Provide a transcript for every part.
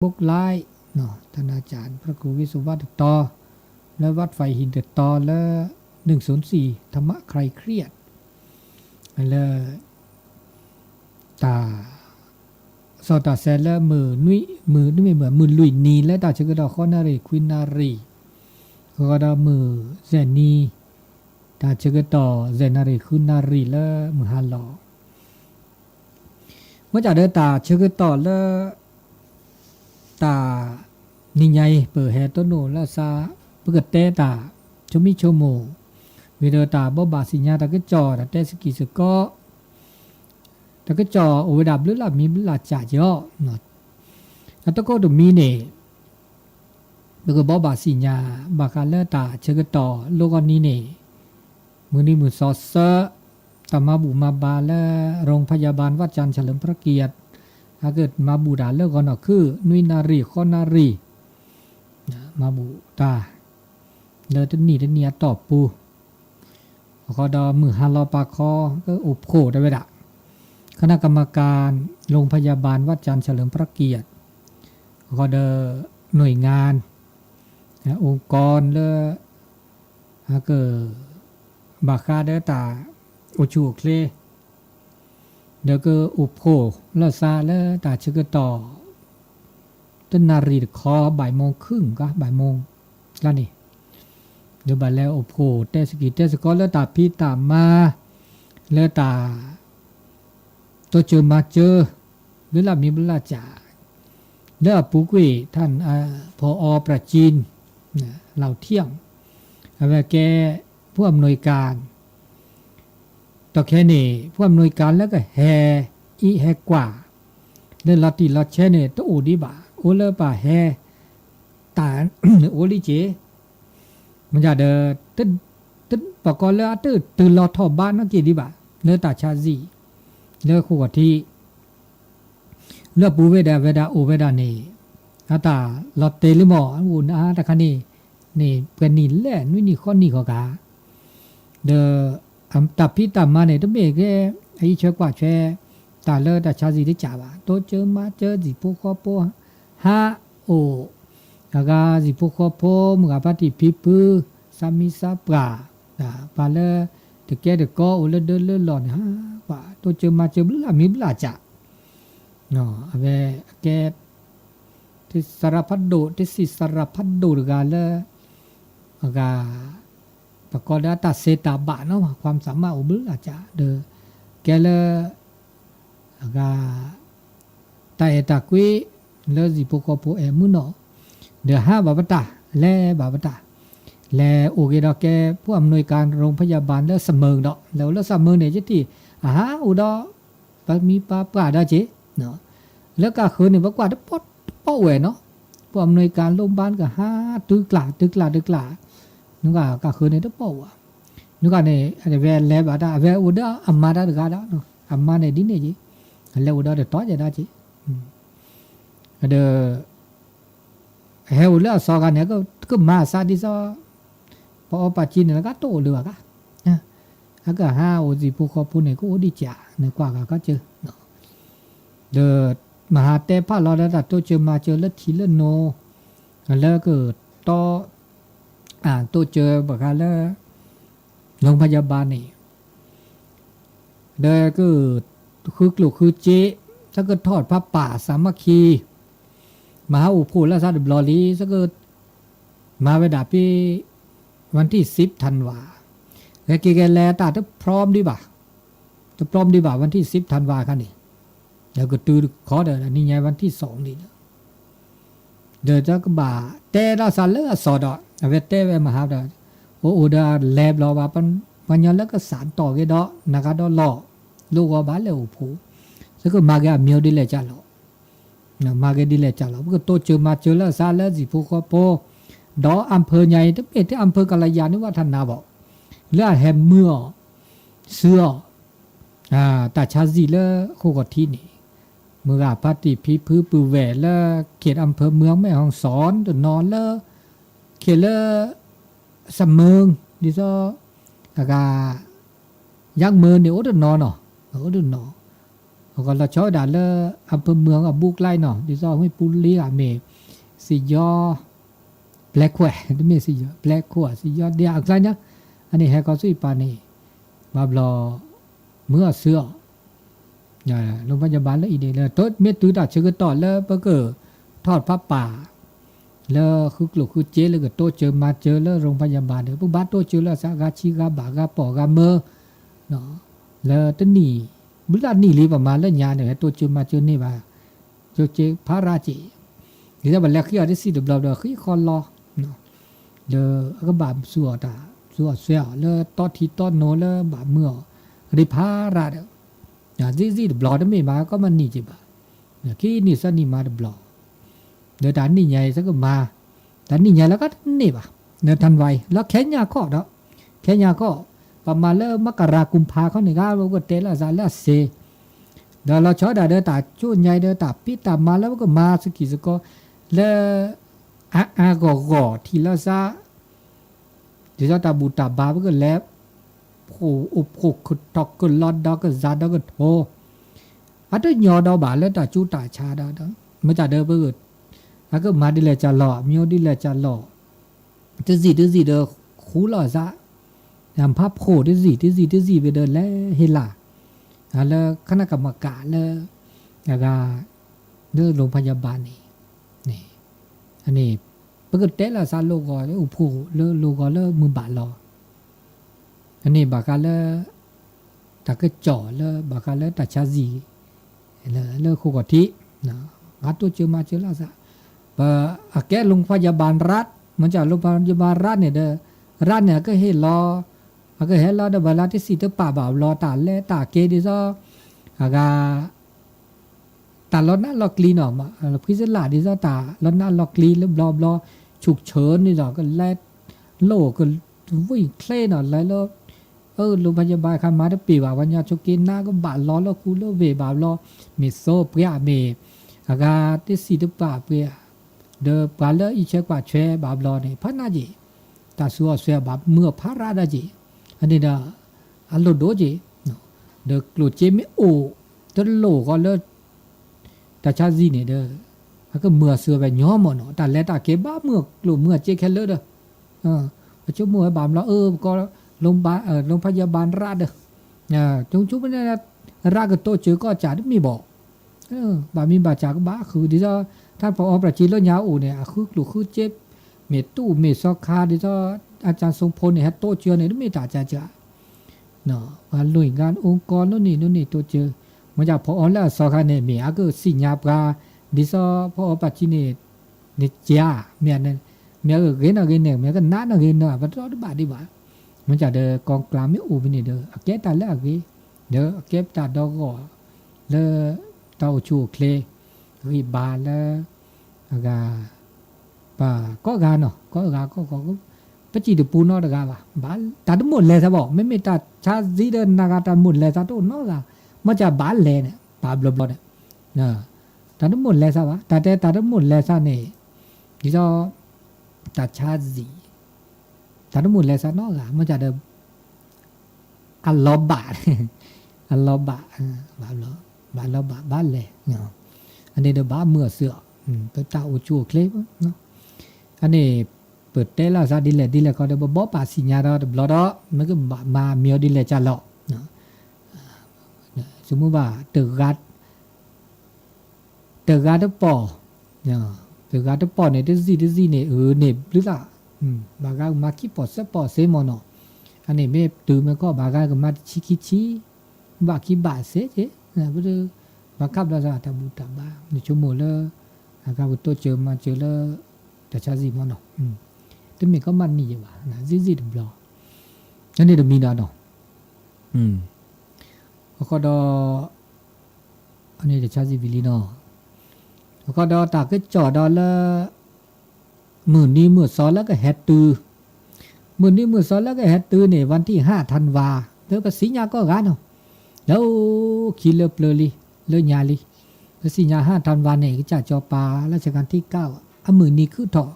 บุกไล่เนาะท่านอาจารย์พระครูวิสุวัตต่อและวัดไฟหินต่อและ104ธรรมะใครเครียดแล้วตาสอตาเซลมือนุยมือนี่ไม่เหมือนมือลุยนีและตาเชกดอข้อนารีควินารีก็ดามือเซนีตาเชกดอเซนารีควินารีและมือฮัลโลเมื่อจากเดินตาเชกดอและตานี่ไงเปิดแฮต้นโนละซาเปิดเตตาชมิโชโมวิเดตาบบาสิญญาตะก็จอตะเตสกิสก็ตะก็จอโอเวดับหรือละมีละจ่าเยอะเนาะแล้วตะก็ดูมีเนเปิดบบาสิญญาบากาเลตาเชกต่อโลกนี้เนมือนี้มือซอสตมาบุมาบาและโรงพยาบาลวัดจันทร์เฉลิมพระเกียรติถ้าเกิดมาบูดาเลิกก่อนคือนุยนารีข้อนารีมาบูตาเดินนี่เดินเนี่ยตอบปูขอดอมือฮาลอปาคอก็อุบโคได้เวลาคณะกรรมการโรงพยาบาลวัดจันทร์เฉลิมพระเกียรติขอเดอหน่วยงานองค์กรเลถ้าเกิดบาคาเดตาอุจูเคลเดี๋ยวก็อุบโคแล้วซาแล้วตาชึกต่อต้นนารีคอบ่ายโมงครึ่งก็บ่ายโมงแล้วนี่เดี๋ยวบ่ายแล้วอุบโคเตสกิเตสก็แล้วตาพี่ตามมาแล้วตาตัวเจอมาเจอหรือละมีบุลาจ่าแล้วปุกุยท่านพอประจีนเราเที่ยงเอาไว้แกผู้อำนวยการต่อแค่นี้ผู้อำนวยการแล้วก็แฮอีแฮกว่าเรื่องลัทธิลัทเชเนตโอดีบ่าโอเลป่าแฮตาโอลิเจมันจะเดตึ๊ดปกรแล้วตื่นรอทอบบ้านนั่นกี่ดีบ่าเนื้อตาชาซีเนื้อคู่กับที่เลือปูเวดาโอเวดานี่อาตาลอตเตลิมออุ่นตะคันนี่เป็นนี่แหละนี่ข้อนี่ข้อกาเดอตับพี่ตับมาเนี่ยต้องเบกไอ้เชือกว่าแช่ตาเลอตาชาซีได้จ่าบ่าโตเจอมาเจอสิพวกข้อโพฮะโอแล้วก็สิพวกข้อโพมึงกับปฏิพิพือสามิซาปลาปลาเลอตะแกตะก็โอเลเดเลหลอนฮะว่าโตเจอมาเจอบุลามีบุลาจ่าเนาะเอาไปแกที่สารพัดโดที่สิสารพัดโดกันเลยก็ประกอบด้วยตาเซตาบะเนาะความสามารถอุบลอาจจะเดอแกเลยก็ตาเอตากุยเลสิปกปเอมุนเนาะเดอห้าบาบตาแลบาบตาแลโอเคดอกแกผู้อำนวยการโรงพยาบาลเลเสมอเนาะแล้วเลเสมอเนี่ยจิที่อุดอมีปาปลาได้เจเนาะแล้วก็คืนนี่บอกว่าปอดป้อเวเนาะผู้อำนวยการโรงพยาบาลก็ตึกลานึกก็คืนนี่ป้อวะนึกเนี่ยเวลแล้วบาดาเวอุดอามาดาดาเนาะอามาเนี่ยดิเนี่ยจีแล้วอุดาเดต่อจะได้จีเดอเฮอุลาสอกันเนี่ยก็มาซาดิซอพอปัจจินแล้วก็โตเลยว่ะก็โอจิผู้ขอผู้เนี่ยก็โอดิจ่าเนี่ยกว่าก็เจอเนาะเดอมหาเตพาลอดาโตเจอมาเจอแล้วทีละโนแล้วก็ต่อตัวเจอบอกกันแล้วโรงพยาบาลนี่เด็กก็คือกลุ่มคือเจ๊ถ้าเกิดทอดผ้าป่าสามัคคีมหาอุปูและซาดิบลอลีถ้าเกิดมาเวลาปีวันที่10 ธันวาแล้วกี่แกแลตาจะพร้อมดีบ่าจะพร้อมดีบ่าวันที่10 ธันวากันนี่แล้วก็ตื่นขอเดินนี่ไงวันที่2นี่เดินจะก็บ่าแต่เราสั่นเลือสอดเวทเตเวมหาดาโอดาแลบรอว่าปัญญาแล้วก็สารต่อกันดอนะคะดอหล่อลูกว่าบ้านเลยโอ้โหสักก็มาแกเมียวดิเลจ่าหล่อนะมาแกดิเลจ่าหล่อก็โตเจอมาเจอแล้วซาแล้วสิพวกก็โปดออำเภอใหญ่ที่เป็นที่อำเภอกาลยานิวัฒนาบอกเลือแฮมเมื่อเสื้อตาชาซีเลโคกที่นี่เมื่อปฏิพิพือปือแหวแล้วเขตอำเภอเมืองแม่ฮ่องสอนตัวนอนแล้วเขตละสำเมืองดิซอกะยักเมืองเนี่ยโอ้ตัวนอนเนาะโอ้ตัวนอ ก็ละชอดาเลอำเภอเมืองบุกไล่เนาะดิซอห้วยปุลีอะเมสิยอแบล็กแควดิเมสิยอแบล็กแควสิยอเดียอักไลนะอันนี้แฮก็สุยปานี่บาบลอเมื่อเสือโรงพยาบาลแล้วอีเดเลยต้นเม็ดตื้อดาชื่อต่อแล้วเบเกอร์ทอดผ้าป่าแล้วคือกลุ่คือเจแล้วก็โตเจอมาเจอแล้วโรงพยาบาลเนี่ยปุ๊บบ้านโตเจอแล้วสักกาชีกาบากาปอกาเมอเนาะแล้วตอนนี้บุญนี่ลีประมาณแล้วญาเนี่ยโตเจอมาเจอนี่ว่าโจเจพาราจิเดี๋ยวบัดแล้วขี้อะไรสิเดบๆขี้คอรอเนาะแล้วก็บาสัวตาสัวเสียแล้วตอทีตอโนแล้วบาเมื่อริพาราเดzizi de blog ไม่มาก็มันนี่จิบะขี้นี่ซะนี่มาde blog เดี๋ยวด่านนี่ใหญ่ซะก็มาด่านนี่ใหญ่แล้วก็นี่ป่ะเดี๋ยวทันไวแล้วแค่ยาข้อเนาะแค่ยาข้อประมาณแล้วมกรากุมภาเขานี่ก็ก็เตละซาละเซเดี๋ยวเราชอดาเดตาจูใหญ่เดตาปิตามาแล้วก็มาสกิสก็แล้วอาก็ทีละซาเดี๋ยวตาบูตาบาก็แล้วโอ้อุบขุกตอกก็ลอดดอกก็ซาดอกก็โธอันนี้ยอดอบาแล้วตาจูตาชาดาเนาะไม่จ่าเดอเบิดแล้วก็มาดิเลจะหล่อมีดิเลจะหล่อจะสิเดอคูหล่อซะยามภาพโคที่สิไปเดินแล้วเฮล่าแล้วคณะกรรมการแล้วก็เดินโรงพยาบาลนี่อันนี้ปกติแล้วซาโลกออุผูโลกอแล้วมือบาลออันนี้บากาแล้วตะก็จ่อแล้วบากาแล้วตะชาซีแล้วคู่กทินะงัดตัวเจอมาเจอแล้วซะแกโรงพยาบาลรัฐมันจะโรงพยาบาลรัฐเนี่ยเด้อรัฐเนี่ยก็เฮ็ดรอก็เฮ็ดรอเด้อเวลาที่สิเตป่าบ่าวรอตาแลตาเกดิซอกาตาลดนะลอกลีเนาะมาพิเศษลาดิซอตาลดนะลอกลีแล้วบลอฉุกเฉินนี่ดอกก็แลโลก็วิ่งเคลเนาะแล้วโรงพยาบาลคันมาได้ปีว่าวันยาชุกินหน้าก็บาดล้อแล้วคูแล้วเวบาลอมีโซเปียเมอากาที่สิเตป่าเปียเดบาลอีเชกว่าแชบาบลอนี่พันนาจีตาสัวเสียบาเมื่อพาราดาจีอันนี้ดาอัลโลโดจีเดกลูเจมิโอตโลก็เลตาชาซีนี่เด้อก็เมื่อเสือไปย้อมเนาะตาแลตาเก็บบ้าเมื่อกลูเมื่อเจแค่เลเด้อจุเมื่อบามเราก็โรงพยาบาลราชเด้อจงชุบเนี่ยราชก็โตเจอก็จ่าได้มีบอกบามีบาจากบ้าคือดิจ้าท่านผอประจิตแล้วยาอูเนี่ยคือกลูคือเจ็บเมตู้เมซอคาดิจ้าอาจารย์ทรงพลเนี่ยโตเจอเนี่ยไม่ตาจ่าเนาะว่าหน่วยงานองค์กรโน่นนี่โตเจอมันจะพอแล้วซอคาเนี่ยมีก็สิญญาปลาดิจ้าพอประจิตเนี่ยจ้าเมียเนี่ยเมียก็เกินเนี่ยเมียก็น่าเกินเนาะว่าตัวบ้าดิบ้ามันจะเดอกองกลางไม่อูบินี่เดอแกตาแล้วกีเดอแกตาดอกก็เลเต้าชูเคลรีบาแล้วกาป่าก็กาเนาะก็ปะจิตปูนอดกาบาตาดหมดเลยซะบอกไม่ตาชาซีเดนากาตาหมดเลยซะโตเนาะกามันจะบาเลยเนี่ยปาบลบเนี่ยนะตาดหมดเลยซะวะตาแต่ตาดหมดเลยซะเนี่ยดิจอตาชาซีตาดหมดเลยซะเนาะกามันจะเดอัลลอบาบาลบาเลยเนาะอันนี้เดบาเมื่อเสือไปตาอุจูเคลเนาะอันนี้เปิดเตล่าซาดิเลก็เดบ่ปาสิญาดอบลอดมันก็มาเมียวดิเลจะเลาะเนาะสมมุติว่าเตกัดปอเนาะเตกัดปอเนี่ยดิซี่เนี่ยเนี่ยหรือล่ะบากามาคิปอซะปอเซมอเนาะอันนี้เมตือมันก็บากาก็มาชิบาคิบาเซเจนะบ่ได้บังคับแล้วซะตาบูตาบานี่ชั่วโมงละก็โตเจอมาเจอแล้วแต่ชาซีมอเนาะแต่มีก็มันนี่อยู่ว่านะซิดบลออันนี้มีนาเนาะก็ดออันนี้แต่ชาซีวิลีเนาะก็ดอตาก็จอดอละมื้อนี้มื้อสอนแล้วก็เฮ็ดตือมื้อนี้มื้อสอนแล้วก็เฮ็ดตือนี่วันที่5ธันวาเด้อก็สิญาก็กาเนาะแล้วคิเลเปลลีเลญาลีสิญา5ธันวาเนี่ยก็จะจอปาราชการที่9มื้อนี้คือเถาะ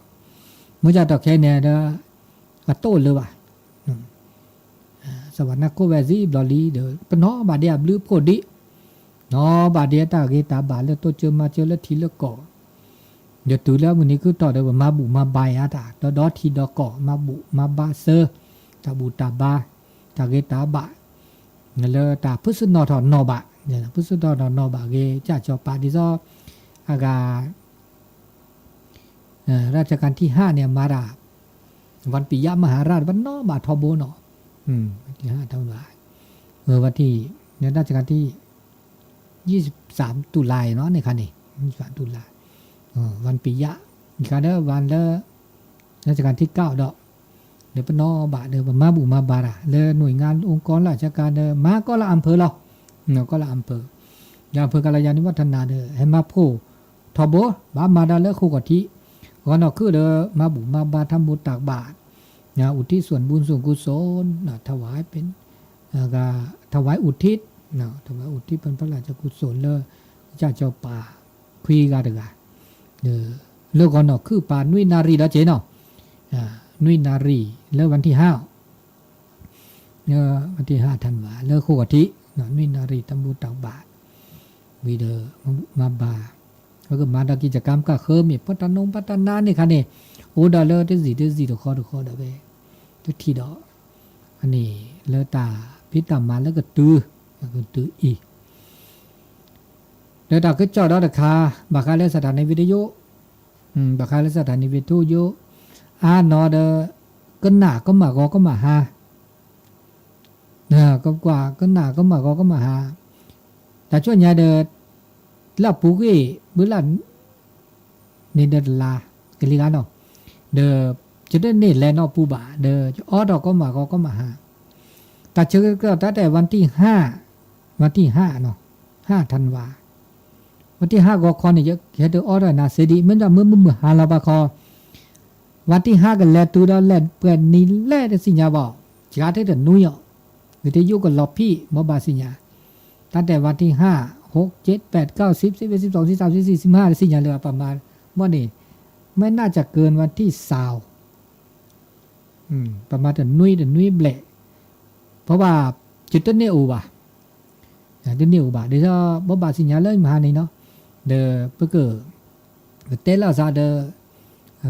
มันจะตอแค่เนี่ยเด้อโตเลยว่ะสวรรค์ก็เวซีบลอลีเด้อปนอบาเดียบลือโพดิ နော်ဗာဒီတာကေတာဗာလေတော့ချမချလေတီလကောเดี๋ยวตูแล้ววันนี้คือต่อเดี๋ยวมาบุมาบายอะตาดอทีดอก่อมาบุมาบาเซอตาบุตาบาตาเกตาบะนั่นเลยตาพุทธนอทอนอบะเนี่ยพุทธนอทอนอบะเกจ่าจอปาดิซออาการาชการที่5เนี่ยมาราวันปิยมหาราชวันนอบาทอโบเนาะวันที่5เท่าไหร่วันที่เนี่ยราชการที่23ตุลาเนาะในคันนี้23ตุลาวันปิยะอีกการเด้อวันเด้อราชการที่9ดอกเดี๋ยวปนอบะเด้อมาบุมาบาระเลยหน่วยงานองค์กรราชการเด้อมาก็ละอำเภอเราเนาะก็ละอำเภอยาอำเภอกัลยาณิวัฒนาเด้อให้มาโพทอโบบามาดาเลคู่กะทิก็เนาะคือเด้อมาบุมาบาทำบุญตักบาตรนะอุทิศส่วนบุญส่วนกุศลนะถวายเป็นก็ถวายอุทิศนะถวายอุทิศเป็นพระราชกุศลเลยเจ้าป่าคุยกันเด้อเลิกก่อนเนาะคือป่านุยนารีแล้วเจ๊เนาะนุยนารีเลิกวันที่5วันที่5ธันวาเลิกคู่กะทิเนาะนุยนารีทำบุญตักบาตรวีเดอมาบาก็คือมาดกิจกรรมก็คือมีพัฒนานี่ค่ะนี่โอ้ดอเลอร์ที่สี่ตัวข้อเด้อเว้ยทุกทีดอกอันนี้เลอตาพิตามาแล้วก็ตื้ออีเลอตาก็จอดดอกคาบักคาเลสถานีวิทยุบักคาเลสถานีวิทยุนอเดก็หน้าก็มาก็มาหาก็กว่าก็หน้าก็มาก็มาหาแต่ช่วงนี้เดลาปูกี้บุลันนี่เดลากลิกาเนาะเดจะได้นี่แลนอปูบาเดออดก็มาหาแต่เชื่อก็แต่วันที่5เนาะ5ธันวาวันที่5ก็คอนี่เฮ็ดออดนะเสดีมันจะมื้อหาลาบาคอวันที่5ก็แลตูดอแลเปิ้นนี่แลได้สิญาบ่จาได้นุยวิทยุก็ลอพี่บ่บาสิญาตั้งแต่วันที่5 6 7 8 9 10 11 12 13 14 15สิญาเหลือประมาณว่านี่ไม่น่าจะเกินวันที่20ประมาณแต่นุยเบลเพราะว่าจุดนี้อูบ่ะเดี๋ยวนี้อูบ่ะเดี๋ยวบ่บาสิญาเลยมานี่เนาะเดอเปิ้นก็เตลาซาเดอ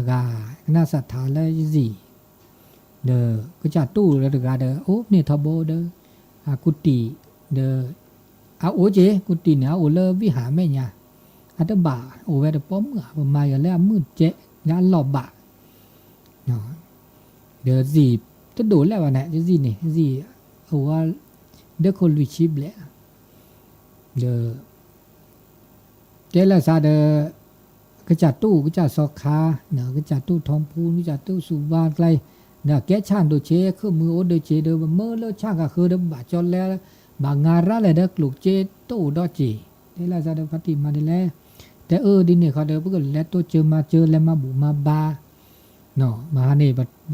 กาคณะศรัทธาเลยสิเดอก็จะตู้แล้วเดอกาเดอโอ้นี่ทบเดอกุฏิเดอโอเจกุฏิเนี่ยโอเลวิหารแม่ญาอัตบะโอเวดป้อมประมาณอย่างแล้วมืดเจยาหลอบบะเนาะเดอสิจะโดนแล้ววะเนี่ยสินี่สิโอ้ว่าเดอคนวิชิบแหละเดอเจลาซาเดก็จะตู้ก็จะสอคาเนาะก็จะตู้ทองพูนก็จะตู้สุวาไกลเนาะแกช่างโดเจคือมือโอเดเจเดอเมื่อแล้วช่างก็คือเดบะจอนแล้วบางงาระเลยเดกลูกเจตู้ดอเจเจลาซาเดปฏิมาได้แล้วแต่ดินเนี่ยเขาเดเพิ่นแล้วตัวเจอมาแล้วมาบุมาบาเนาะมาเนี่ย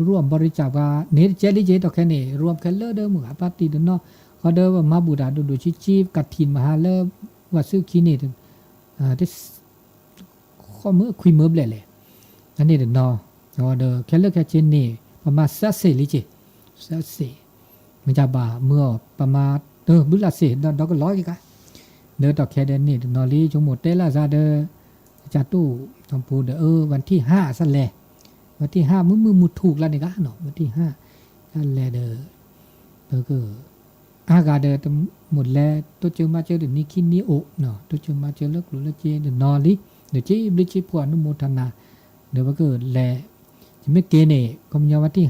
ร่วมบริจาคว่าเนเจลิเจตอแค่นี้รวมกันเลอเด้อมือปฏิเนาะเขาเดว่ามาบูดาดูชิบกัดทินมหาเลว่าซื้อคีนี่ที่ข้อมือคุยมือเลยอันนี้เนาะเขาเดแค่เลิกแค่เจนนี่ประมาณสัก4ลิเจสัก4มันจะบ่าเมื่อประมาณบุลาเสดอกก็ร้อยกะเดอตอแค่เดนนี่นอลีจงหมดเตลาซาเดจัตู้ทำพูเดวันที่5ซั่นแลวันที่5มือถูกแล้วนี่กะเนาะวันที่5ซั่นแลเดอก็อากาเดหมดแล้วตัวเจอมาเจอเดนี่คินนี่โอเนาะตัวเจอมาเจอเลิกหรือละเจเดนอลีเดเจบลิจิพวอนุโมทนาเดว่าก็แลจะไม่เกเนก็มีวันที่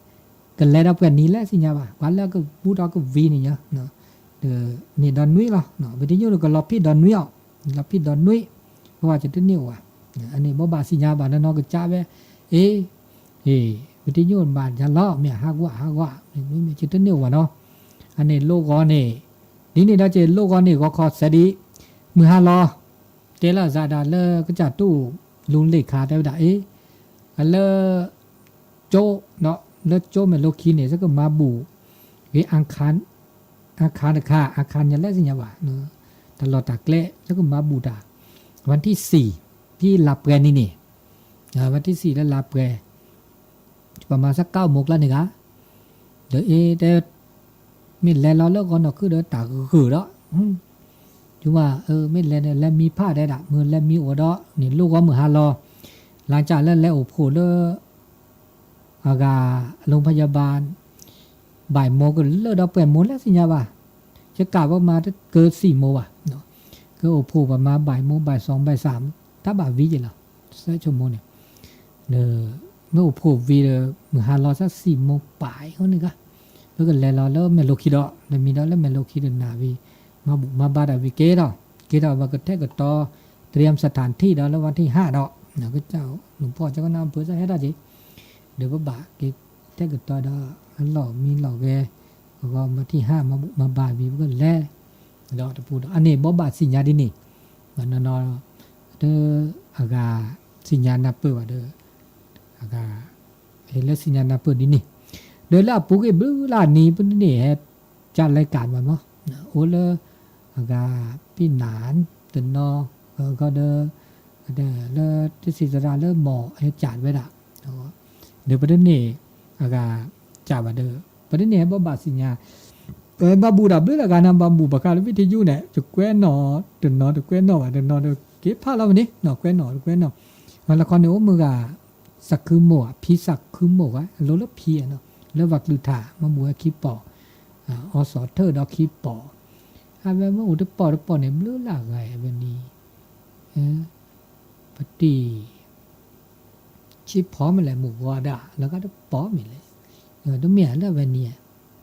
5กันแล้วดับกันนี้แหละสิญาบ่าวันแล้วก็บูดาก็วีนี่เนาะนี่ดอนนุ้ยล่ะเนาะวิทยุก็ลอพี่ดอนนุ้ยลอพี่ดอนนุ้ยเพราะว่าจะได้นิ้วอันนี้บ่บาสิญาบ่าเนาะก็จ้าเว้วิทยุบ้านจะล้อเมียฮักว่านี่มีจะได้นิ้วว่ะเนาะอันนี้โลกอนี่นี่ดาเจโลกอนี่ก็ขอสดีมือ5ลอเจลาซาดาเลก็จะตู้ลุงเลขาได้ดาอันเลโจเนาะเลโจเมโลคีนี่ซะก็มาบูอังคารอาคารยันแล้วสิญาบ่าเนาะตลอดตากเละแล้วก็มาบูดาวันที่4ที่ลาเปรนี่วันที่4แล้วลาเปรประมาณสัก 9 โมงแล้วนี่กะเดี๋ยวแต่มินแลเราเลิกก่อนเนาะคือเด้อตาคือเนาะจ จุว่าไม่แลเนี่ยแลมีผ้าได้ละมือแลมีอวดอนี่ลูกว่ามือฮารอหลังจากแล้วโอ้โหเลอากาโรงพยาบาลบ่ายโมงก็เลิกเราเปลี่ยนโมงแล้วสิญญาบ่าจะกล่าวว่ามาเกิน4 โมงเนาะก็โอ้โหประมาณบ่ายโมงบ่าย2บ่าย3ถ้าบ่ายวิจิละชั่วโมงเนี่ยเมื่อโอ้โหวีมือฮารอสัก4 โมงป่ายเขานี่ก็แล้วก็แล้วเมโลคิดแล้วมีแล้วเมโลคิดนาวีมาบาดาวิเกดว่าก็แท้ก็ต่อเตรียมสถานที่แล้ววันที่5นะก็เจ้าหลวงพ่อเจ้าก็นำเพื่อจะให้ได้จิเดี๋ยวบ่ากิแท้ก็ต่อดอหล่อมีหล่อแกก็มาที่5มาบาวีก็แลดอกตะปูอันนี้บ่บาสิญญาดินี่มันนอเด้ออากาสิญญานับเปิดว่าเด้ออากาเฮ็ดแล้วสิญญานับเปิดดินี่เดี๋ยวละปูกบลานี้ปุ่นนี่เฮ็ดจัดรายการมาเนาะโอ้เลอากาพี่หนานตนอก็เด้อเลที่ศิษราเลหมอให้จัดไว้ละเดี๋ยวประเด็นนี้อากาจับว่าเด้อประเด็นนี้บ่บาสิญญาบาบูดับเรื่องการนำบาบูปากกาวิทยุเนี่ยจะแกว้นหนอจะหนอจะแกว้นหนอจะหนอจะเก็บผ้าเราวันนี้หนอแกว้นหนอวันละครเนี่ยมือกาสักคือหมวพีสักคือหมวกโลลเพียเนาะแล้ววักลือถามาบัวคีปอสอเธอดอกคีปออาแบบว่าอุตปอเนี่ยเลือหลากไงวันนี้ปฏิชิพร้อมอะไรหมู่วาดาแล้วก็ปอมีเลยต้องมีอะไรวันนี้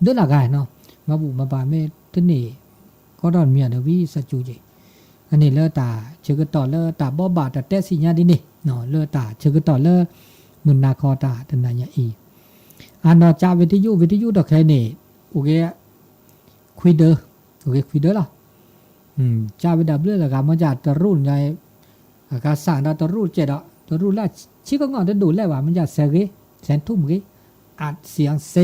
เลือหลากไงเนาะมาบุมาบาเมตนี่ก็ดอนเมียเดวิสจูจิอันนี้เลอตาเชกต่อเลอตาบ่บาตาเตสิญาดินี่เนาะเลอตาเชกต่อเลอมุนนาคอตาตนายอีอันนอจาวิทยุดอกแค่นี้โอเคคุยเด้อโอเคคุยเด้อล่ะจาวิดับเรื่องละกันมันจะตะรุ่นไงกาสานตะรุ่นเจ็ดตะรุ่นละชิก็งอนจะดูแล้วว่ามันจะเสกแสนทุ่มกี้อัดเสียงเซ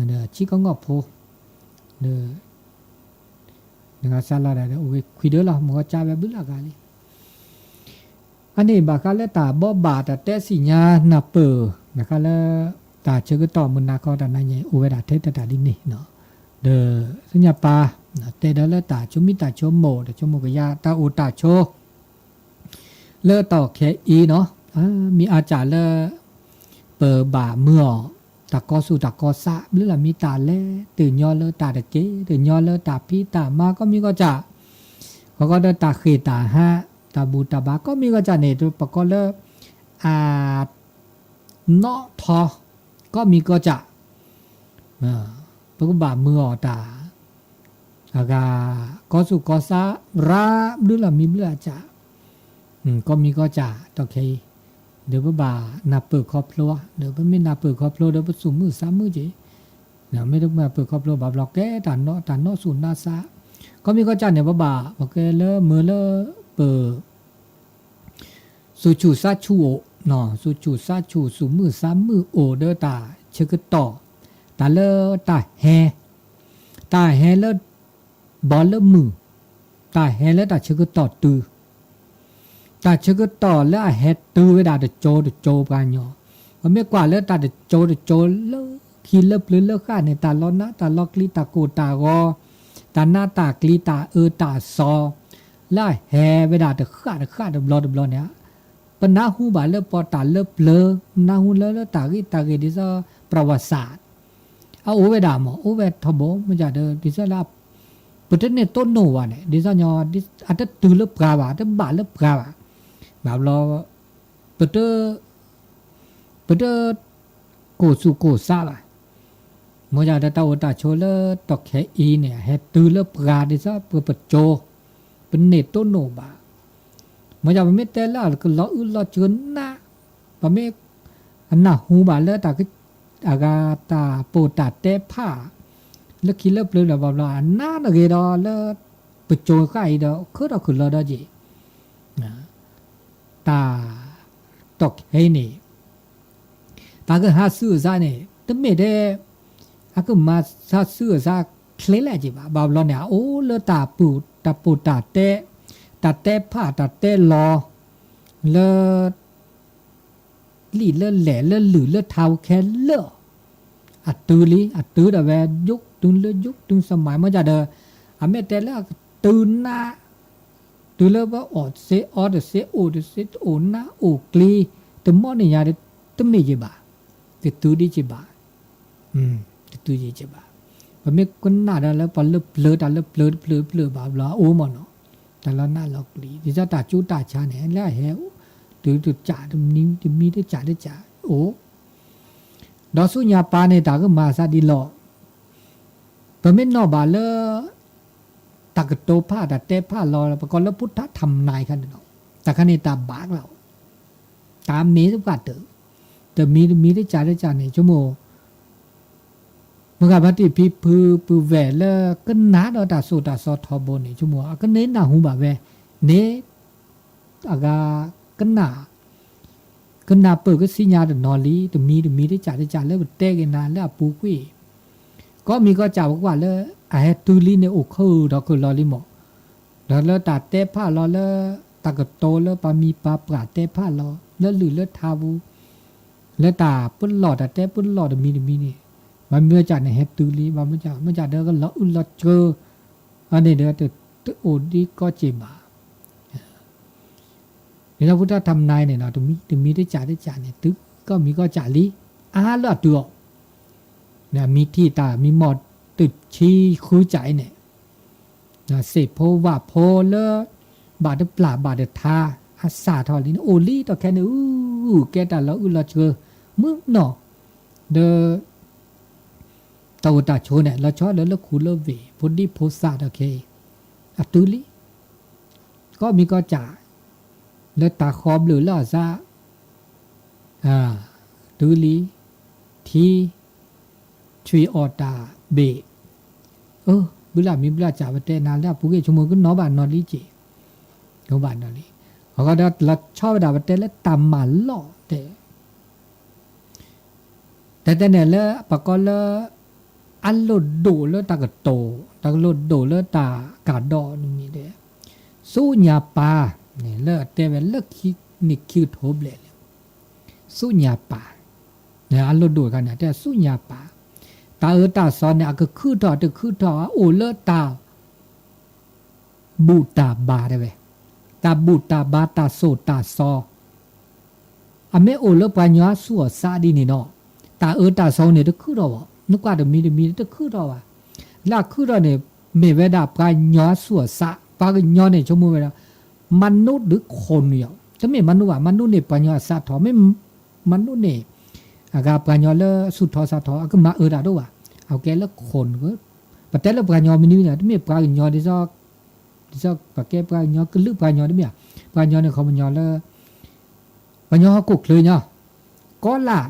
เนี่ยชิก็งอโพเนี่ยซาลาได้โอเคคุยเด้อล่ะมันก็จาแบบบึ้งละกันเลยอันนี้บากาเลตาบ่บาตาเตสิญานับเปอนะคะแล้วตาเชกต่อมุนนาคอตานายอุเวดาเทตตาดินี่เนาะเดสัญญาปาเตเดเลตาชุมิตาโชโมเดโชโมกยาตาอุตาโชเลต่อแคอีเนาะมีอาจารย์เลเปอบาเมื่อตะกอสู่ตะกอสะหรือละมีตาแลตื่นยอเลตาตะเกตื่นยอเลตาพี่ตามาก็มีก็จะเขาก็เดตาเขตาฮะตาบูตาบาก็มีก็จะเนี่ยตัวประกอบเลเนาะทอก็มีก็จะปกบามืออตาอากาก็สุก็ซาราหรือละมีเบื่อจะก็มีก็จะโอเคเดี๋ยวบ่านับเปิดครอบครัวเดี๋ยวไม่นับเปิดครอบครัวเดี๋ยวไปสุ่มมือ3 มื้อจีเนี่ยไม่ต้องมาเปิดครอบครัวแบบหลอกแกตานเนาะศูนย์นาซาก็มีก็จะเนี่ยบ่าโอเคเลมือเลเปิดสุจูซาชูโอเนาะสุจูซาชูสุ่มมือ3 มื้อโอเดอตาเชกต่อตาเลตาแฮเลบอลเลมือตาแฮเลตาเชกต่อตือตาเชกต่อแล้วแฮตือเวลาเดโจกันยอมันไม่กว่าแล้วตาเดโจเลคีเลปเลค่าในตาล้อนะตาล็อกลีตาโกตากอตาหน้าตากลีตาตาซอแล้วแฮเวลาเดค่าเดบลอเนี่ยปนาหูบาเลปอตาเลเปลนาหูเลตากิดิซาประวัติศาสตร์เอาโอเวดามโอเวทบมันจะเดดิซาลาปะเทเนต้นโนวะเนี่ยดิซาญอดิอัตตุเลปกาวะตบาเลปกาวะแบบเราปะเตโกสุโกซาละมันจะได้ตาโอตาโชเลตอกแคอีเนี่ยเฮตุเลปกาดิซาปะโจเป็นเนต้นโนบามันจะไม่เตล่าก็ล้อเจินนะปะเมอันน่ะหูบาเลตาคืออากาตาโปตาเตผ้าแล้วคิดเลิบเลยแบบว่าน่าหนักเลยดอแล้วปะโจใครดอคือเราคือเราดอจีตาตกให้นี่ตาก็หาซื้อซะนี่แต่ไม่ได้อาก็มาหาซื้อซะเคล็ดแหละจีบ่าวเราเนี่ยโอ้เลตาปูตาเตผ้าตาเตลอเลลีเลแหล่เลหรือเลเท้าแค่เลอัดตือดาแวยุกตึงเลยุกตึงสมัยมันจะเด อเมแต่ละตื่นหน้าตื่นแล้วว่าออดเซออดเซโอดเซโอหน้าโอกลีตมอนี่ยาตมนี่จิบาติตูดิจิบาติตูดิจิบาพอเมคนหน้าดาแล้วพอเลิบเลือดาเลิบเลือบาบลาโอมอเนาะแต่ละหน้าล็อกลีดิจะตาจูตาชาเนี่ยแล้วแฮวตูจ่าตมนี้ตมีได้จ่าโอดอสุญญาปาเนี่ยตาก็มาซาดิลอพอเมนอบาเลตากโตผ้าแต่เตผ้ารอแล้วประกอบแล้วพุทธธรรมนายกันเนาะแต่คันนี้ตาบากเราตามมีทุกการแต่มีได้จ่าเนี่ยชั่วโมงเมื่อกี้ที่พี่ปือแหวนแล้วก็น้าเราตาสูตาซอทอบนี่ชั่วโมงก็เน้นหน้าหูแบบแหวนเน้อากาก็หน้าเปิดก็สิญญาแต่นอลีแต่มีได้จ่าแล้วเตะกันนานแล้วปูกุ้ยก็มีก็จ่าบอกว่าแล้วไอ้ตูลีเนี่ยโอ้คือเราคือลอลิหมอแล้วตาเตะผ้ารอแล้วตากโตแล้วปามีปลาปราเตะผ้ารอแล้วหรือแล้วทาวูแล้วตาปุ่นหลอดแต่ปุ่นหลอดมีนี่มันเมื่อจ่าเนี่ยเฮตูลีมันไม่จ่าเด้อก็ละอุ่นละเจออันนี้เด้อแต่โอดีก็เจ็บานี่เราพุทธทำนายเนี่ยนะตรงมีได้จ่าเนี่ยตึกก็มีก็จ่าลีละตัวเนี่ยมีที่ตามีหมดตึกชี้คู่ใจเนี่ยนะเสพโพว่าโพเลบาดปลาบาดทาอาสาทอลินโอลีต่อแค่นี้แกแต่ละอุลาเชอมึงเนาะเดตัวตาโชเนี่ยเราชอบแล้วคูเลเวพุดดี้โพสาโอเคอัตุลีก็มีก็จ่าแล้วตาคอมหรือล่าซาตุลีทีช่วยออตาเบบุลามีบุลาจ่าเตนานแล้วผู้เกี่ยวชมก็นอบานนอลีเจนอบานนอลีเขาก็ได้เราชอบดาวเตแล้วตามมาล่อแต่เนี่ยแล้วปะก็แล้วอันโลดโดแล้วตากโตตากโลดโดแล้วตากาดอนี่มีเด้สู้ญาปาเนี่ยแล้วแต่เวลาคิดโทบเลยสู้ญาปาเนี่ยอันโลดโดกันเนี่ยแต่สู้ญาปาตาตาซอนเนี่ยก็คือต่อโอเลตาบูตาบาได้เว้ตาบูตาบาตาโซตาซออเมโอเลปัญญาสัวซาดีนี่เนาะตาตาซอนเนี่ยตะคือดอกนึกว่ามีตะคือดอกว่าลาคือดอกเนี่ยเมเวดาปัญญาสัวซาปากญาเนี่ยชั่วโมงเวลามนุษย์หรือคนเนี่ยจะไม่มนุษย์ว่ามนุษย์เนี่ยปัญญาซาทอไม่มนุษย์เนี่ยอากาปัญญาเลสุดทอซาทอก็มาดาด้วยว่าเอาแกละคนก็ปัจจัยละปัญญามีนี่นะที่มีปัญญาที่จะปัจจัยปัญญาก็ลึกปัญญาได้ไหมปัญญาเนี่ยเขาปัญญาละปัญญากุกเลยเนาะก็ละ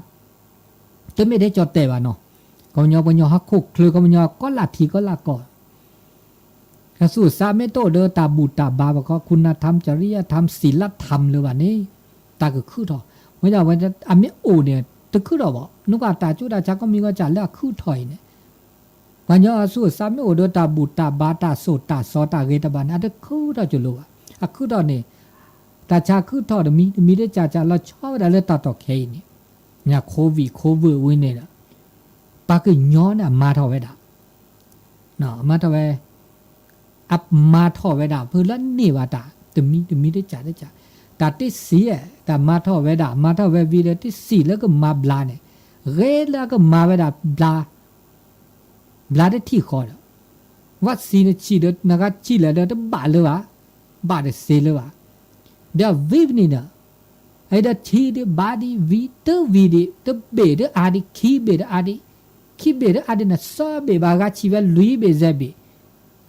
จะไม่ได้จอดแต่ว่าเนาะปัญญาฮักกุกเลยปัญญาก็ละทีก็ละก่อนกระสุนซาเมโตเดอตาบูตาบาบอกว่าคุณธรรมจริยธรรมศีลธรรมเลยว่านี่ตาก็คือถอไม่ใช่ว่าจะอเมโอเนี่ยตะคือถอบอกนึกว่าตาจุดาจักก็มีก็จัดแล้วคือถอยเนี่ยปัญญาสู้สามโอเดตาบูตาบาตาโสตาซอตาเกตบานอันนั้นคือเราจะรู้อ่ะคือเราเนี่ยตาชาคือทอดมีได้จ่าเราชอบได้เลยต่อเคเนี่ยโควิดวินเนี่ยปากย้อนอ่ะมาทอไว้ด่าเนาะมาทอไว้อับมาทอไว้ด่าเพื่อแล้วนี่ว่าด่าแต่มีได้จ่าตาที่สีแต่มาทอไว้ด่ามาทอไว้วีเดที่สีแล้วก็มาบลาเนี่ยเรแล้วก็มาไว้ด่าบลาได้ที่คอแล้ววัดซีนชีเดนักชีเลยเดบาเลยวะบาเดเซเลยวะเดี๋ยววิบนี่นะไอ้เดชีเดบาดีวีเตวีดีเดเบเดอาดีคีเบเดอาดีนะซอเบบากาชีเวลุยเบเซเบ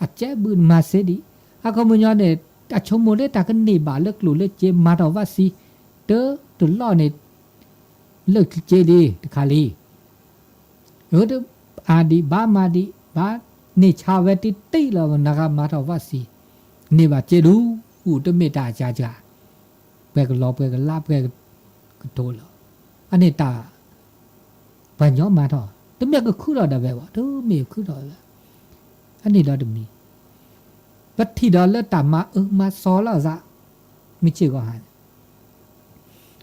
อาเจ็บบุญมาเสดีอาคอมยอนเนี่ยอาชมโมเลตากันนี่บาเลิกลุเลิกเจมาดอวัดซีตุลล้อเนี่ยเลิกเจดีคาลีเดอาดีบามาดีบานี่ชาวเวติตีเรานักมาทวัสีนี่ว่าเจดูอุตเมตาจาเพื่อก็รอเพื่อก็ลาเพื่อก็โตแล้วอันนี้ตาปัญญามาทอแต่เมียก็คือเราได้แบบว่าเมียคือเราอันนี้เราดมีวัดที่เราเลิกตามมาซอแล้วซะไม่เชื่อก็หาย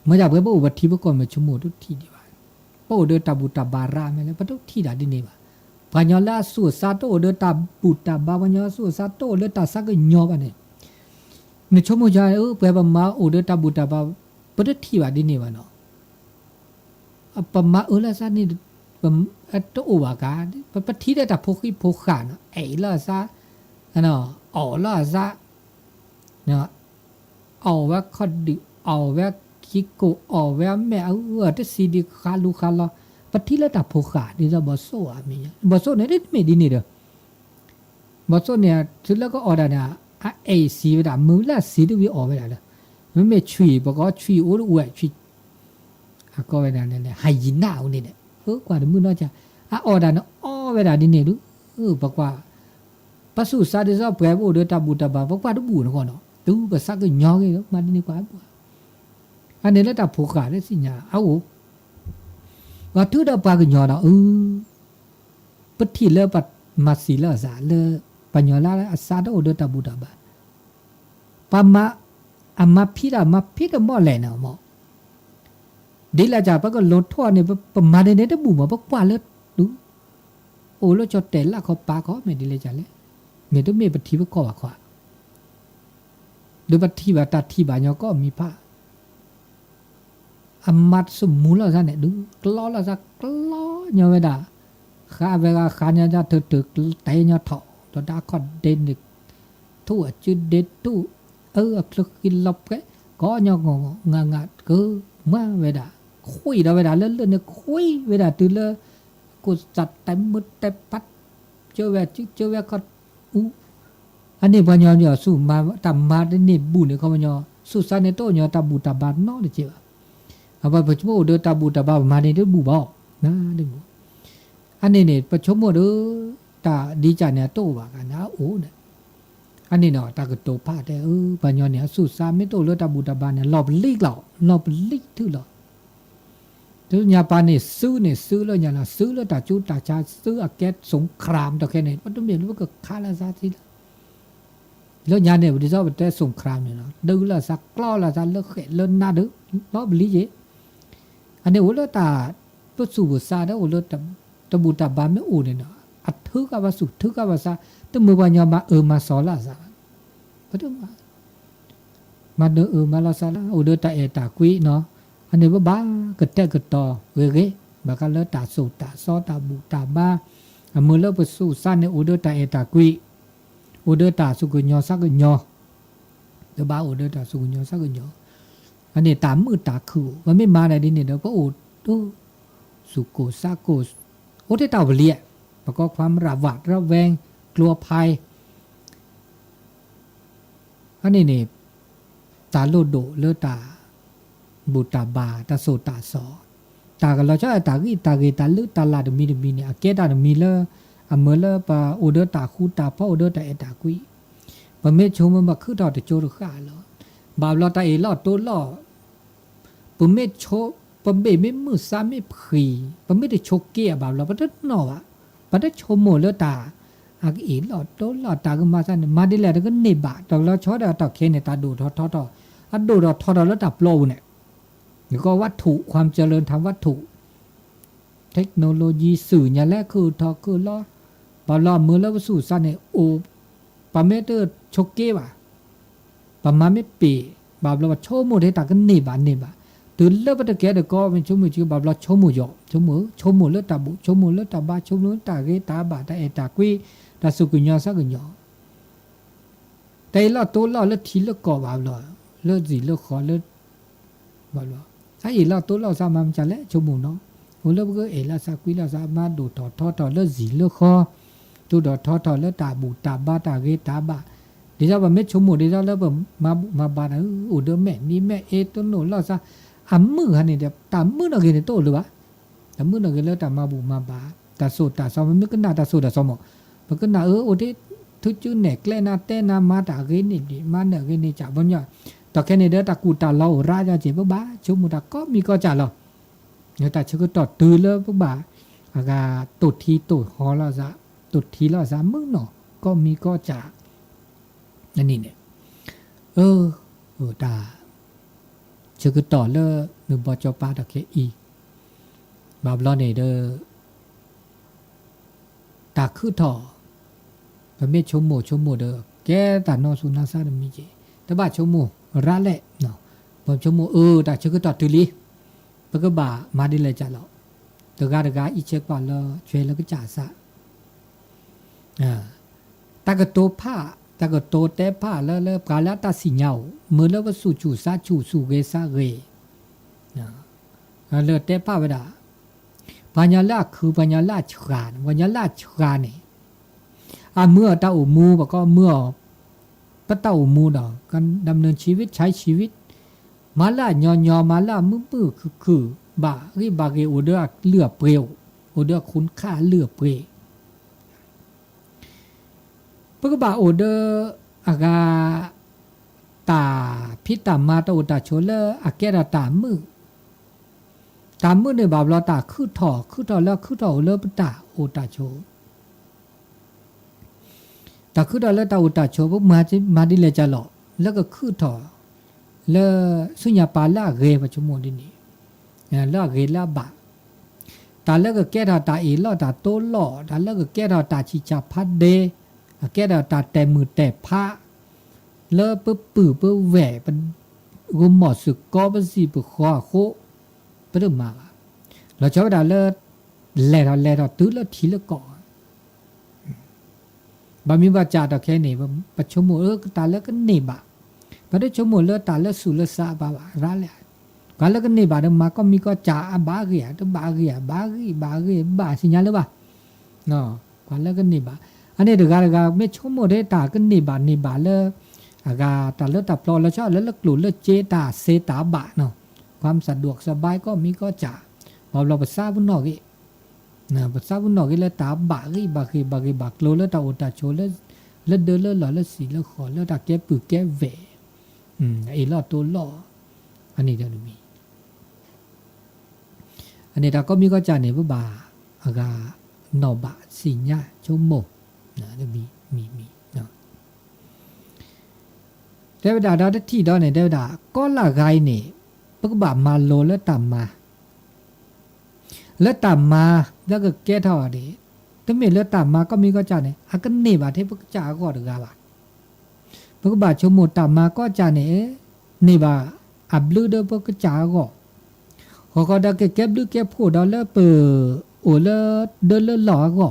เมื่อจากเพื่ออุบัติเหตุก่อนมาชั่วโมงทุกทีดีว่าโป้เดินตาบุตาบาราไม่แล้วทุกที่ด่าดีนี่ว่าป ปัญญาละสู่ซาโตเดตาบุตาบาปัญญาสู่ซาโตเดตาสักญอบอันนี้ในชั่วโมงใจเปบมาโอเดตาบุตาบาปะที่ว่าดินี่วะเนาะปะมาละซานี่ปะโตโอวากาปะที่เดตาโพกิโพขานไอละซาเนาะอ๋อละซาเนาะเอาว่าคอดิเอาว่าคิโกเอาว่าแม่ตสิดิคาลูคาลอปะที่ละตาโพขาดิจะบ่โซอามีบ่โซเนี่ยไม่ดินี่เด้บ่โซเนี่ยสุดแล้วก็ออดาเนี่ยไอซีวดามือละซีดิวิออเวดาละไม่ฉุยบ่ก็ฉุยโอรวยฉุยก็เวดาเนี่ยไหยินาอุนี่เนี่ยกว่ามือเนาะจ้ะออดาเนาะออเวดาดินี่ดูบ่กว่าปะสุซาดิซอเปโอเดตาบูตาบาบ่กว่าดูบูเนาะดูก็สักญอเกมาดินี่กว่าอันนี้ละตาโพขาได้สิญาเอาว่าทุดาปากญอดาปะที่เลปัดมาสีละซาเลปัญญาละซาโดโดตาบูตาบาปะมาอามาพิรามาพิดบ่แลนะหมอดีละจ้ะปะก็ลดทั่วเนี่ยปะมาเดเนตบูมาปะกว่าเลยดูโอ้แล้วจอเตละเขาปาเขาไม่ดีเลยจ้ะเลยเมตเมปะที่ปะก็ว่าขวาดูปะที่ว่าตัดที่บาญอก็มีพระอามัดสมุลละซะเนี่ยดูกล้อละซะกล้อญอเวดาข้าเวลาข้าญาตึกเตญอถอตัวดาคอเดนทั่วจุดเด็ดตู้คลึกกินลบก็ญองงาก็มาเวดาคุยดาเวดาเล่นเนี่ยคุยเวดาตื่นเลยกูจัดเต็มมืดเต็มปัดเจอแวก็อันนี้ปัญญาสู้มาตามมาได้นี่บุญเนี่ยเขาปัญญาสู้ซาเนโตญอตาบูตาบานนอเนี่ยเจ้าapa pachmo de tabu taba ma ne de bu ba na de bu ane ne pachmo de ta di cha ne to ba ka na o ne ane no ta ko to pha de ba nyo ne su sa me to lo tabu taba ne lob lik thu lo tu nya pa ne su lo nya la su lo ta chu ta cha su a ket sung kram to ke ne pa tu me lo ko kha la sa ti lo nya ne bu di so ba te sung kram ne no du la sa klo la sa lo khe lo na de lo li jeอันนี้โอเลตาปสุบซาได้โอเลตะบูตาบาไม่โอเนี่ยนะอัดทึกกับว่าสุทึกกับว่าซาแต่เมื่อวันยามามาสอละซาพอดีมาเดมาละซาละโอเดตาตากุยเนาะอันนี้ว่าบ้ากระแตกระตอเวเกบากาเลตาสุตาซอตาบูตาบาเมื่อเลปสุซาเนี่ยโอเดตาตากุยโอเดตาสุกุญญอสักกุญญอเดบ้าโอเดตาสุกุญญอสักกุญญออันนี้ตามมือตาคือมันไม่มาในดินเนี่ยก็โอ้ดูสุโกซาโกโอ้ที่เต่าเลียแล้วก็ความระหวาดระแวงกลัวภัยอันนี้เนี่ยตาโลโดเลือตาบูตาบาตาโซตาซอตากันเราชอบตากีตาลึกตาลาดมีเนี่ยเกตามีเลอเมื่อเลปาโอเดตาคูตาพ่อโอเดตาตากุยมันไม่ชมมันมาคือต่อแต่โจรข้าแล้วบาปเราตาลอดตัวลอปุ่มไม่โชปุ่มไม่มือซ้ำไม่ผีปุ่มไม่ได้โชเกียบาปเราปัดหนอวะปัดโชโมเลตาอักอีหลอดตัวหลอดตาก็มาสั่นมาดิแลแล้วก็เนบะตอนเราชอดตาเคนเนี่ยตาดูทออัดดูทอแล้วตับโลเนี่ยแล้วก็วัตถุความเจริญทางวัตถุเทคโนโลยีสื่อเนี่ยแหละคือทอคือล้อบาปเราเมื่อแล้วสู่สั่นเนี่ยโอปุ่มไม่เตอโชเกียบะปุ่มมาไม่ปีบาปเราโชโมเดตาก็เนบะตื่นเลิกไปตะแกเด็กก็เป็นชั่วโมงจีบาปเราชั่วโมงหยอกชั่วโมงเลิกตาบุชั่วโมงเลิกตาบ้าชั่วโมงตาเกตาบาตาตากุยตาสุกุญญาสักกุญญาแต่ละตัวละเลิกทีเลิกก่อบาปเราเลิกจีเลิกขอเลิกบาปเราถ้าอีละตัวละสามันจะเละชั่วโมงเนาะโอ้เลิกก็ละสักกุยละสามาดูทอเลิกจีเลิกขอตัวทอเลิกตาบุตาบ้าตาเกตาบาเดี๋ยวว่าไม่ชั่วโมงเดี๋ยวแล้วแบบมาบานะอุดมแม่นี่แม่ต้นโน่ละซะอัมมือฮันนี่เดี๋ยวตามมือเราเกินโตหรือวะตามมือเราเกินแล้วตามมาบุมาบาตาโซตาซอมมันก็น่าตาโซตาซอมมันก็น่าโอที่ทุกจุดเนี่ยแกล้นาเต้นามาตาเกินนี่ดิมาเนี่ยเกินนี่จ่าบนยอดต่อแค่นี้เดี๋ยวตากูตาเราราชาเจ็บบ้าชั่วโมงตาก็มีก็จ่าเราเนี่ยตาชื่อก็ต่อตื่นเลยบ้าอากาตุดทีตุดหอเราซะตุดทีเราซะมึงเนาะก็มีก็จ่านั่นนี่เนี่ยตาชื่อก็ต่อเลยหนึ่งบอจปาตะเคอีบาบล้อเนี่ยเด้อ ตาคือถอปะเมชมโมเดอแกตานอสุนาซาดมีเจตบะชมโมระแหละเนาะปะชมโมตาชกตอตุลีปะกบะมาดิเลจาลอตะกะอีเชกปาลอช่วยแล้วก็จ่าซะตากะโตผ้าตากะโตเตผ้าแล้วกาลตาสิญญาเมื่อแล้วว่าสู่จูซาจูสู่เกซาเกเลเตผ้าเวดาปัญญาลาคือปัญญาลาชกานปัญญาลาชกานนี่เมื่อตาอุมูบก็เมื่อปะตาอุมูดอกกันดำเนินชีวิตใช้ชีวิตมาลายอมาลามือคือบาริบาเกโอเดอเลือเปรียวโอเดอคุณค่าเลือเปรปกบาโอเดออากาตาพิตามาตาโอตาโชเลอาเกราตามือในบาบลอตาคือถอแล้วคือถอเลปตาโอตาโชตาคือถอแล้วตาโอตาโชพวกมาดิเลจาลอแล้วก็คือถอแล้วสุญญาปาลาเกปชโมดินีลาเกลาบะตาแล้วก็แกราตาเอลอตาโตลอตาแล้วก็แกราตาชิจาพัดเดแกราตาแต่มือแต่พระเลอปปื้อเปแหวเป็นกุมหมอสึกก็เป็นสีปขวาโคเป็นเรื่องมาเราชอบดาเลอแลเราตื้อแล้วทีละก่อบามีบาจาตะแค่นี้ปัจจุบันตาแล้วก็เนบะพอได้ชมเลอตาแล้วสุลสาบาระเลยก็แล้วก็เนบะเดมาก็มีก็จ่าบาเกียตบาเกียบาสิญญาเลยป่ะเนาะก็แล้วก็เนบะอันนี้เด็กไม่ชมได้ตาก็เนบะเลยอากาตาเลือดตาปลอแล้วชอบแล้วกลุ่นเลือดเจตาเซตาบะเนาะความสะดวกสบายก็มีก็จ่าพอเราภาษาบุญนอกอีนะภาษาบุญนอกอีแล้วตาบะกโลแล้วตาโอตาโชแล้วเดินแล้วหล่อแล้วสีแล้วขอแล้วตาแก้ปือแก้เวไอ้ล่อตัวล่ออันนี้เดี๋ยวมีอันนี้ตาก็มีก็จ่าเนี่ยบ่าอากาหนอบะสิญญาชมโมนะเดี๋ยวมีเนาะเดวดาดาที่ดอเนี่ยเดวดาก็ละไกเนี่ยปกบะมาโลแล้วตามมาแล้วก็แก้ท่อดิถ้ามีแล้วตามมาก็มีก็จ่าเนี่ยอาก็เนบะเทปกจ่าก็ดกาบะปกบะชมโมตามมาก็จ่าเนี่ยเนบะอับลือเดปกจ่าก็เขาก็ได้แก้บลือแก้ผู้ดอแล้วเปโอแล้วเดินแล้วหล่อก็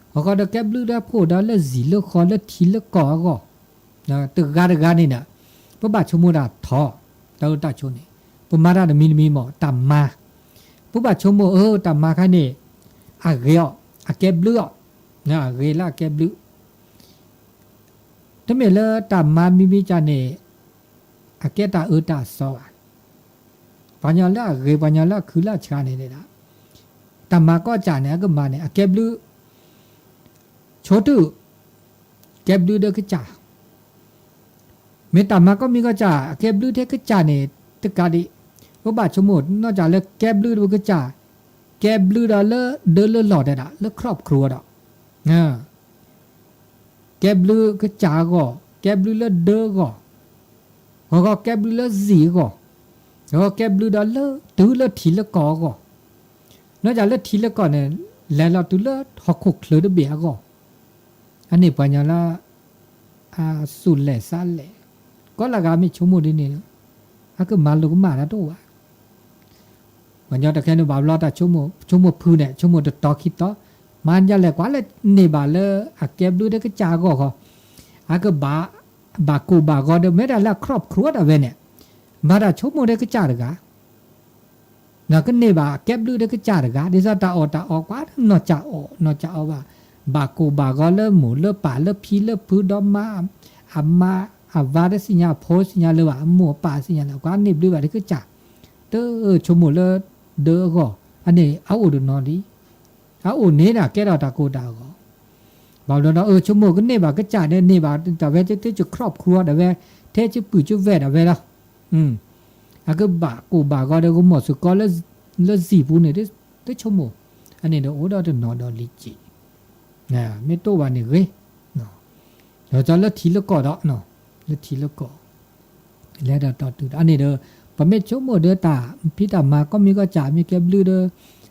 เขาก็ได้แก้บลือได้ผู้ดอแล้วสีแล้วคอแล้วทีแล้วก่อก็นะตึกกานี่นะปกบะชมโมดาท่อตาตาชนนี่ปมาดามีหมอตามมาปกบะชมโมตามมาค่ะนี่อาเกยอาแก้บลือนะเกล่าแก้บลือถ้าไม่เลตามมามีจานี่อาแก้ตาตาซอปัญญาละเกปัญญาละคือละชาเนี่ยละตามมาก็จาเนี่ยก็มาเนี่ยอาแก้บลือโชตุแก้บลือเด้อคือจ่าเมตตามาก็มีก็จ่าแก้บลือเทก็จ่าเนี่ยตะกาดิว่าบาชมดนอกจากแล้วแก้บลือดูก็จ่าแก้บลือดาเลเดินเลหลอดได้แล้วครอบครัวดอกแก้บลือก็จ่าก็แก้บลือเลเด้อก็เขาก็แก้บลือเลสีก็แล้วแก้บลือดาเลตื้อเลทีละก่อก็นอกจากเลทีละก่อเนี่ยแล้วเราตื้อเลหอกคุกเลยเดเบียก็อันนี้ปัญญาละสุดแหล่สั้นแหล่ก็ละกาไม่ชมดิเนี่ยถ้าก็มาลูกมาแล้วตัววันยอดตะแค่นบาบลอดชมพื้นเนี่ยชมต่อคิดต่อมันจะแหละกว่าเลยนี่บาเลยเก็บดูได้ก็จาก็ก็บากูบาก็เดไม่ได้ละครอบครัวได้เว้เนี่ยมาได้ชมได้ก็จากกะนะก็นี่บาเก็บดูได้ก็จากกะดิซาตาออกกว่านอจะว่าบากูบาก็เลยหมูเลยป่าเลยพีเลยพื้นดอมมาอามาวาดสิญญาโพสิญญาเลยว่าหมูป่าสิญญาแล้วก็นิบด้วยว่าได้ก็จากเด้อชมเลยเด้อก็อันนี้เอาอุดนอนดิเอาอุนี่น่ะแกเราตะโกตาก็บอกแล้วชมก็นี่บาก็จ่าเนี่ยนี่บาแต่เวจะครอบครัวแต่เวเทจะปื้จะเวดเวละก็บากูบาก็เด้อก็หมดสุก็แล้วสีปูเนี่ยได้ชมอันนี้เด้อโอ้ดอนอนดอลิจินะไม่โตวันนี้เว้ยเนาะเราจะละทีละก็ดอกเนาะละทีละก็แล้วดอตอันนี้เด้อปะเมชมเด้อตาพิตามาก็มีก็จ่ามีแก็บลือเด้อ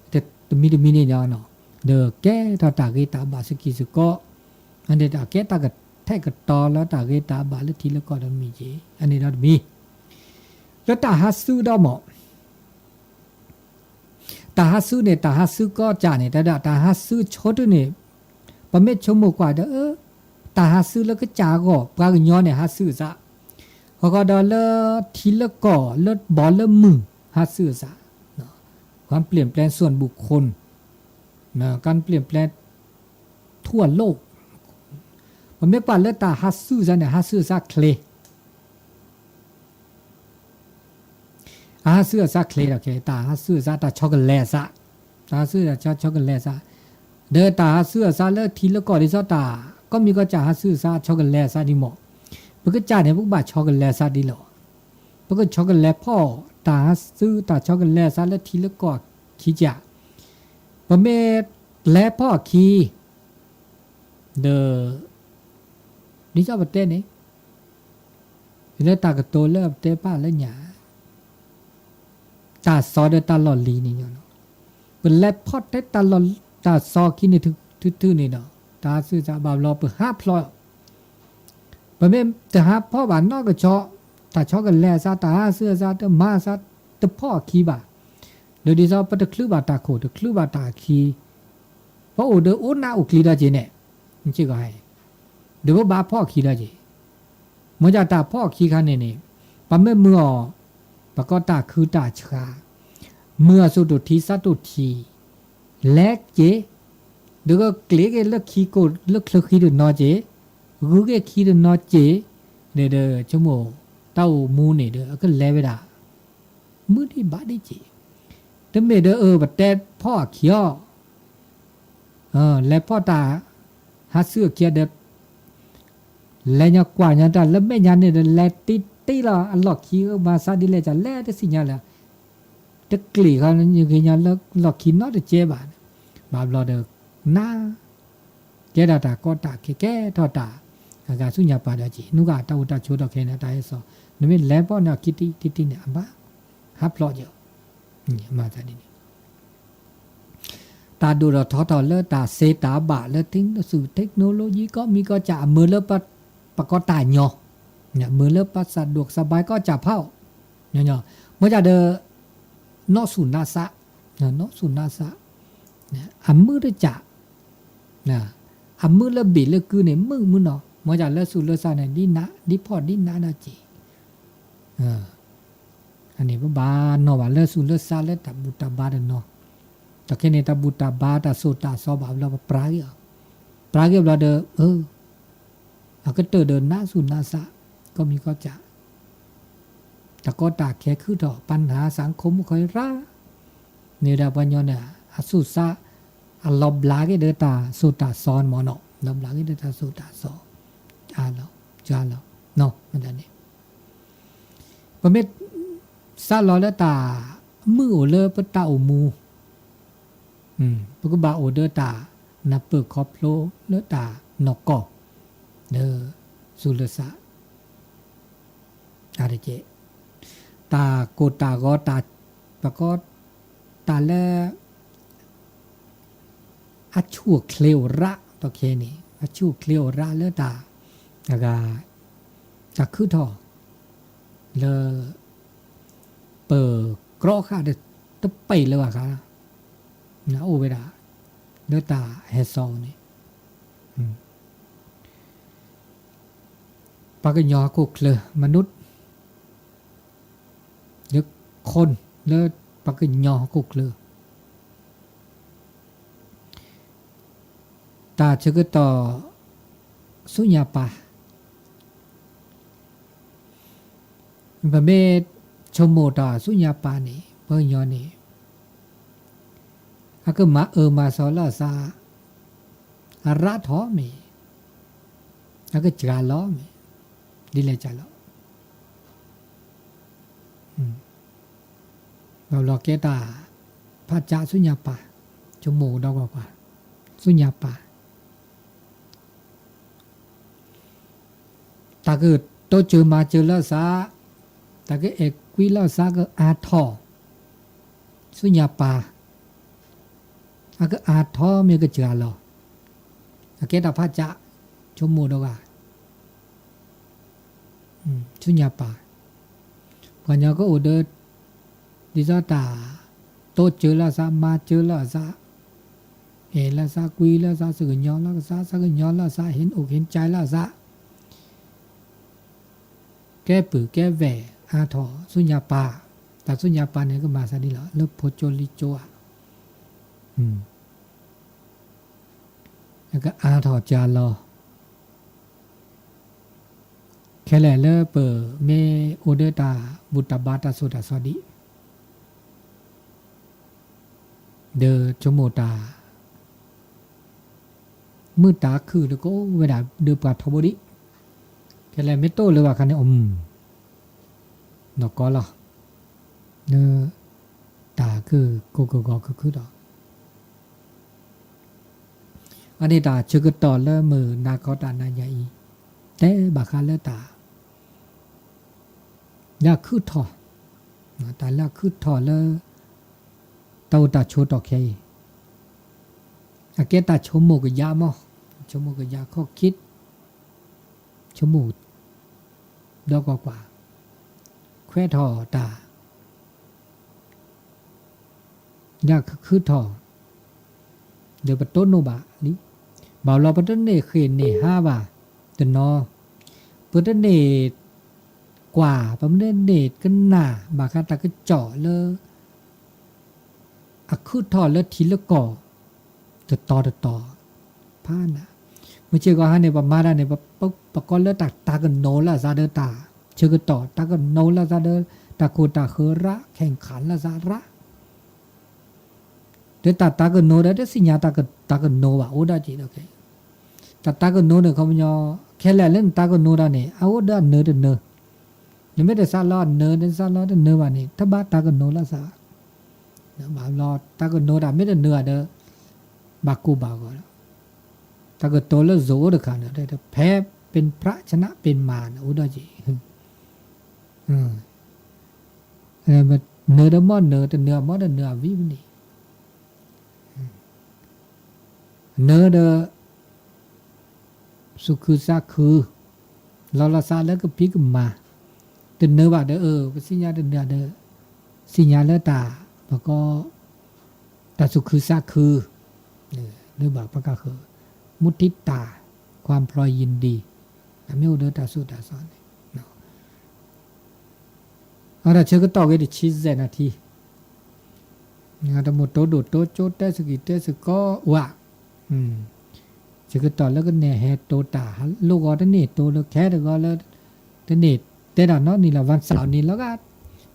แต่มีเนี่ยเนาะ เดอแก้ตาตาเกตาบาสกิสก็อันเดตาแก้ตากะแท้กะตอแล้วตาเกตาบาลทีแล้วก็ดมีเจอันนี้เรามีแล้วตาฮัสซูดอหมอตาฮัสซูเนี่ยตาฮัสซูก็จาเนี่ยแต่ตาฮัสซูชดเนี่ยปะเม็ดชมกว่าเด้อตาฮัสซูแล้วก็จาก็ปรากญอเนี่ยฮัสซูซะเขาก็ดอลทีละก่อลดบอลละมือฮัสซูซะเนาะความเปลี่ยนแปลงส่วนบุคคลนะการเปลี่ยนแปลงทั่วโลกมันไม่ปานเลตาฮัสซูซะเนี่ยฮัสซูซะเคลฮัสซูซะเคลโอเคตาฮัสซูซะตาช็อกโกแลตซะตาฮัสซูซะช็อกโกแลตซะเดอตาฮัสซูซะเลทีละก่อดิซะตาก็มีก็จะฮัสซูซะช็อกโกแลตซะดิหมอปกจ่าเนี่ยพวกบาช็อกโกแลตซะดิหรอปกช็อกโกแลตพ่อตาฮัสซูตาช็อกโกแลตซะเลทีละก่อขี้จ่าปะเมและพ่อคีเดอนี่ชอบประเทศนี้แล้วตากระโตเลิกเตป้าแล้วหยาตาซอเดตาหลอลีนี่เนาะเป็นและพ่อเตตาหลอตาซอคินี่ทึ่นี่เนาะตาซื้อจะบาบรอเปิด5พลอยปะเมแต่หาพ่อบานนอกก็ชอตาชอกันแลซาตาเสื้อซาตมาซาตพ่อคีบ่าเดี๋ยวดิซอปะตะคลือบาตาโคตะคลือบาตาคีเพราะโอเดโอนาอุคลีดาเจเนี่ยมันชื่อก็ให้เดี๋ยวบาพ่อคีดาเจเมื่อจะตาพ่อคีคันเนี่ยปะเมื่อเมื่อปะก็ตาคือตาชาเมื่อสุดุทีสัตุทีแลกเจเดี๋ยวก็เกลียกเลิกคีโกเลิกคีดนอเจรู้แกคีดนอเจเดี๋ยวชั่วโมงเต้ามูเนี่ยเดี๋ยวก็เลวดามือที่บาได้เจแต่เมื่อเดี๋ยวบัดแต่พ่อเขียวและพ่อตาฮัสเสือเกียเดและยากว่าเนี่ยแต่แล้วแม่ยันเนี่ยแลตีละอันหลอกขี้มาซาดิเลจะแลได้สิญญาละตะกลีเขานั้นยังกินยาแล้วหลอกขี้นอตเจ็บบาบาบลอเดน้าแกดาตาก็ตาแก่ทอตากากาสุญญาปาดาจีนุกาตาอุตาโชดอกแค่นะตาเอสอนี่เป็นแลป้อนะคิติเนี่ยอันบ้าฮับลอเยอะนี่มาซาดิตาดูเราทอเลตาเซตาบะเลทิ้งสู่เทคโนโลยีก็มีก็จะมือเลปะก็ตายเนาะเนี่ยมือเลปัสสะดวกสบายก็จะเผาเนาะเมื่อจะเดนอสุนาสะเนาะสุนาสะเนี่ยอันมือได้จะนะอันมือเลบิเลคือเนี่ยมือเนาะเมื่อจะเลสุเลซาเนี่ยดินะดิพอดินะนะจีอันนี้ว่าบาเนาะว่าเลสุเลซาเลตับบุตบาเนาะตะเกเนตาบุตาบาตาโซตาซอบาเราปรากเราเดอาก็เดินหน้าสุนาสะก็มีก็จะแต่ก็ตาแค่คือดอกปัญหาสังคมคอยร่าเนี่ยดาปัญญาเนี่ยอสุสะอัลลอบลาเกเดตาโซตาซอนหมอเนาะลอบลาเกเดตาโซตาซอจ้าแล้วเนาะมันจะเนี่ยประเภทซาลอเลตามือโอเลปตาโอมูปกบาโอเดตานับเปิดคอปโลเลตานอกกอเดอสุลสะอะไรเจตาโกตาก็ตาปะก็ตาแลอัชูเคลียวระตอเคนี่อัชูเคลียวระเลตาแล้วก็จักคือทอเลเปิดกรอค่ะเดตะไปเลยว่ะค่ะนะโอเวดาเลตาเฮซอนี่ปากยอกุกเลยมนุษย์หรือคนเลือปากยอกุกเลยตาเชื่อต่อสุญญาปาประเภทชมโมตาสุญญาปานี่เพื่อยอนี่อาก็มามาสอลาซาอาระท้อมีอาก็จกาล้อมีดีเลยจ้ะแล้วเราลอกเกตาพระจ่าสุญญาปาชมโมดอกว่าสุญญาปาตาเกิดโตเจอมาเจอแล้วซาตาเกิดเอกวิแล้วซาก็อาทอสุญญาปา อาก็อาท้อมีก็เจือหรออาเกตาพระจะชมโมดอกาชุญญาปาปัญญาก็อุดดิซาตาโตเจอละซามาเจอละซาเอละซากุยละซาสึกญอละซาสักญอละซาเห็นอกเห็นใจละซาแก้ปือแก้แหวอาทอสุญญาปาแต่สุญญาปาเนี่ยก็มาซะนี่ล่ะเลโพโจลิโจอ่ะแล้วก็อาทอจาลอแค่แหละเลเปอเมโอเดตาบุตบาตาสุตาสวดิเดชโมตามือตาคือแล้วก็เวลาเดปาทบดิแค่แหละเมโตเลยว่าคันเนี่ยนกก็ล่ะเนตาคือโกโกโกคือดอกอันนี้ตาชึกต่อเลมือนาคตานาญาอีแต่บาคาเลตายาคือทอตาละคือทอเลเตาตาโชตอกเคอาเกตาชมโมกยามอชมโมกยาข้อคิดชมโมดอกกว่าแควทอตายาคือทอเดี๋ยวปต้นโนบะนี่บ่าวเราปต้นเนเขนเน5บาตนอปต้นเนกว่าปต้นเนกันหน้าบาคาตาก็เจาะเลอะคือทอเลทีละก่อต่อผ่านน่ะไม่ใช่ก็หาในประมาณในปะกอนเลตากันโนละซาเดตาชื่อก็ต่อตากันโนละซาเดตาโคตาเคระแข่งขันละซาระเดตากันโนได้สิญญาตากันโนว่าโอดาจีโอเคตากันโนเนี่ยเขามันยอแค่แหละเล่นตากันโนได้เนี่ยเอาดาเนอยังไม่ได้ซาลอเนอเดนซาลอเดนเนอว่านี่ถ้าบ้าตากันโนละซาบ่าวรอตากันโนได้ไม่ได้เนื้อเด้อบากูบาก็ตาก็โตแล้วโซเด้อคันได้แพ้เป็นพระชนะเป็นมารโอดาจีแบบเนื้อเดมอนเนื้อแต่เนื้อมอดเนื้อวิบนี่เนื้อเดสุคือซาคือเราละซาแล้วก็พิกมาแต่เนื้อว่าเด้อสิญญาเนื้อเด้อสิญญาแล้วตาแล้วก็ตาสุคือซาคือเนื้อบาปะก็คือมุทิตาความพลอยยินดีไม่อุดตาสุตาสอนเนาะเอาละเชื่อก็ต่อกันดิชีเซนาทีงานตมโตโดโตโจเตสกิเตสก็วะเชื่อก็ต่อแล้วก็เนี่ยแฮโตตาลูกก็เนี่ยโตแล้วแค่ก็แล้วเนี่ยแต่ละเนาะนี่ละวันเสาร์นี่แล้วก็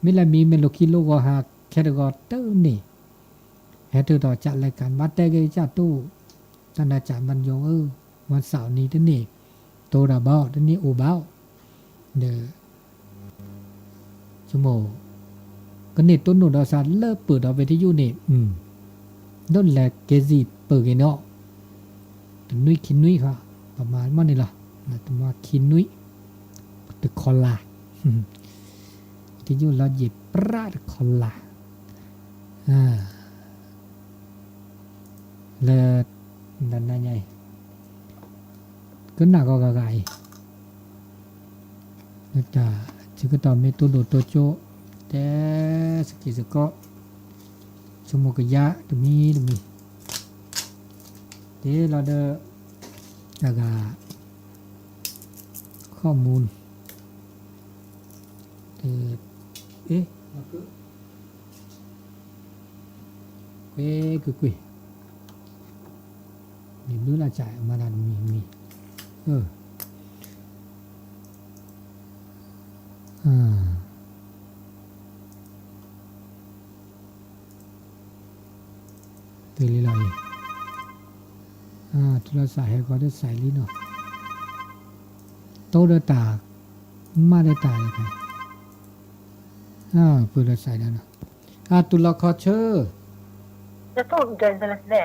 ไม่ละมีเมโลคิโลก็หาแค่ก็เตอนี่แฮโตต่อจัดรายการบัดแต่ก็จัดตู้ท่านอาจารย์บรรยงวันเสาร์นี้นี่โตระเบ้านี่โอเบ้าเด้อชั่วโมงก็เน็ตต้นหนุนดาวสารเลิกเปิดเอาไปที่ยูเน็ตนั่นแหละเกจีเปิดกันเนาะแต่นุ้ยคินนุ้ยค่ะประมาณมันนี่ล่ะแต่ว่าคินนุ้ยแต่คอลลาที่ยูเราหยิบปราดคอลลาเลยนั่นไงก็หนักก็ไกลแล้วจ้าชิคก็ต่อเมตุโดโตโจแต่สกิสก็ชมกยะตรงนี้เดี๋ยวเราเดจากข้อมูลเอ๊ะกุยมีนู้นละจ่ายมาดันมีตื่นเลยทุลสายก็ได้ใส่ลิ้นเนาะโตเดตามาได้ตายเลยเปิดใส่แล้วเนาะตุลคอเชอร์จะต้องเดินสลัดแหละ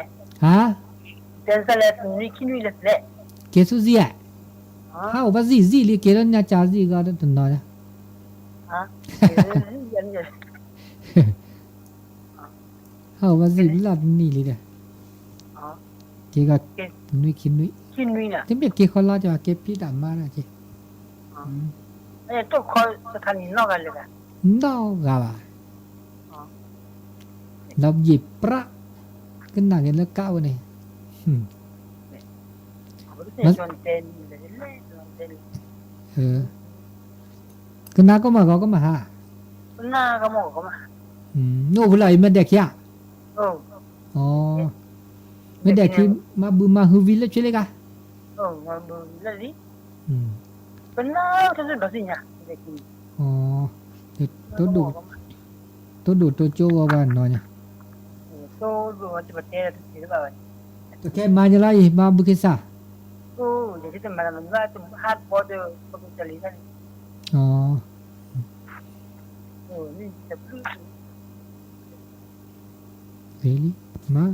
เดินสลัดนี่คิดวิลเละเกสุซีอ่ะว่าซีลีเกลนยาจาซีก็ได้ตันน้อยว่าซีลัดนี่เลย จีก็นุ้ยคินนุ้ย คินนุ้ยน่ะ ที่เป็นเกี่ยวกับเราจะเก็บพี่ดำมานะจี ตัวคอสถานีนอกกันเลยนะ นอกกาบะเราหยิบประขึ้นหนักเงินแล้วก้าวนี่ จนเต็นเลยขึ้นหนักก็มาฮะ หน้าก็มองก็มา โน่เวลาไม่เด็กยะ อ๋อไม่เด็กที่มาฮูวิลเลยช่วยเลยกะ มาดูเลยดิเป็นหน้าจะเป็นแบบนี้เด็ก อ๋อตัวดูตัวโจว่าวันนอนเนี่ย ตัวดูมันจะเป็นเรื่องที่แบบ ตัวแค่มาจะไล่มาบุกิซา เดี๋ยวที่มันว่าจะฮาร์ดบอร์ดก็จะลีนั่น อ๋อ นี่จะพูด really มา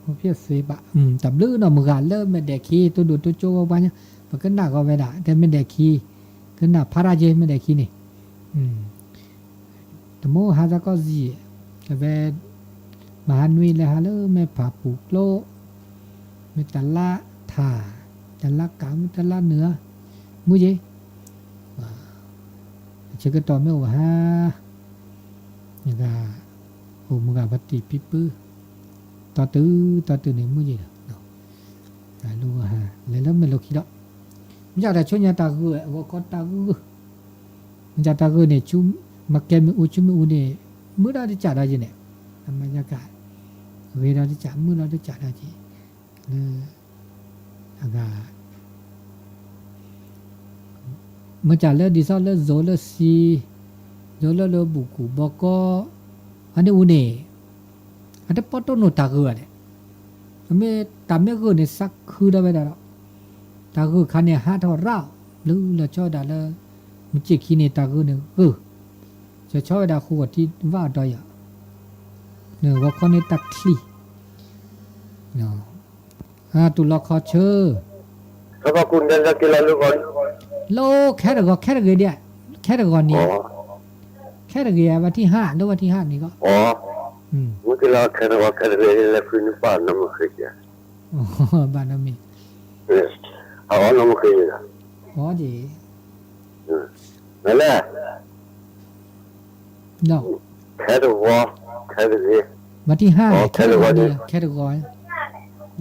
โอเคสิบะตับลื้อเนาะมึงกันเริ่มไม่เด็กขี้ตัวดูตัวโจว่าวันเนี่ยมันก็หนักก็ไม่ได้แต่ไม่เด็กขี้ก็หนักพาราเจไม่เด็กขี้นี่แต่โมหาจะก็จีแต่แบบมหานุยเลยฮะเลยไม่ผ่าปูกโลไม่ตะละถ่าตะละกาไม่ตะละเนื้อมุ้ยเชื่อกันต่อไม่ว่าฮะนี่ก็โอ้มึงกับปฏิปิปื้อต่อตื้อเนี่ยมุ้ยเนาะรู้ฮะแล้วไม่รู้คิดหรอกมันจะได้ช่วยยาตากูว่าก็ตากูมันจะตากูเนี่ยชุ่มมาแกมีชุ่มเนี่ยมือเราได้จ่าได้จีเนี่ยมันจะกะเวลาได้จ่ามือเราได้จ่าได้จีaga မကြလဲဒီဆောက်လဲဇောလဲစီဇောလဲလဘူကူဘကောအနေဦးနေအတပတ်တော့တာကူရတယ်အမေတမေကူနေစက်ခူတော့ပဲတော့တာကူခါနေဟာတော့ရောလူလချောတာလဲမချစ်ခီနေတာကူနေချောတာခုကတိဝါတော့ရနေဝခနေတက်ခလီနော်တူလခချေ แล้วก็คุณจะกินอะไรลูกก่อน โลแค่ตะกอเดียแค่ตะกอนี่แค่ตะเกียวันที่5หรือวันที่5นี่ก็อ๋อมุติลาแค่ว่าแค่เรียนแล้วฟื้นป่านน้ำมันเคยจ้ะอ๋อบ้านน้ำมีอ๋อน้ำมันเคยจ้ะอ๋อจีนั่นแหละเนาะแค่ว่าแค่เรียนวันที่5แค่ตะกอนี่แค่ตะกอ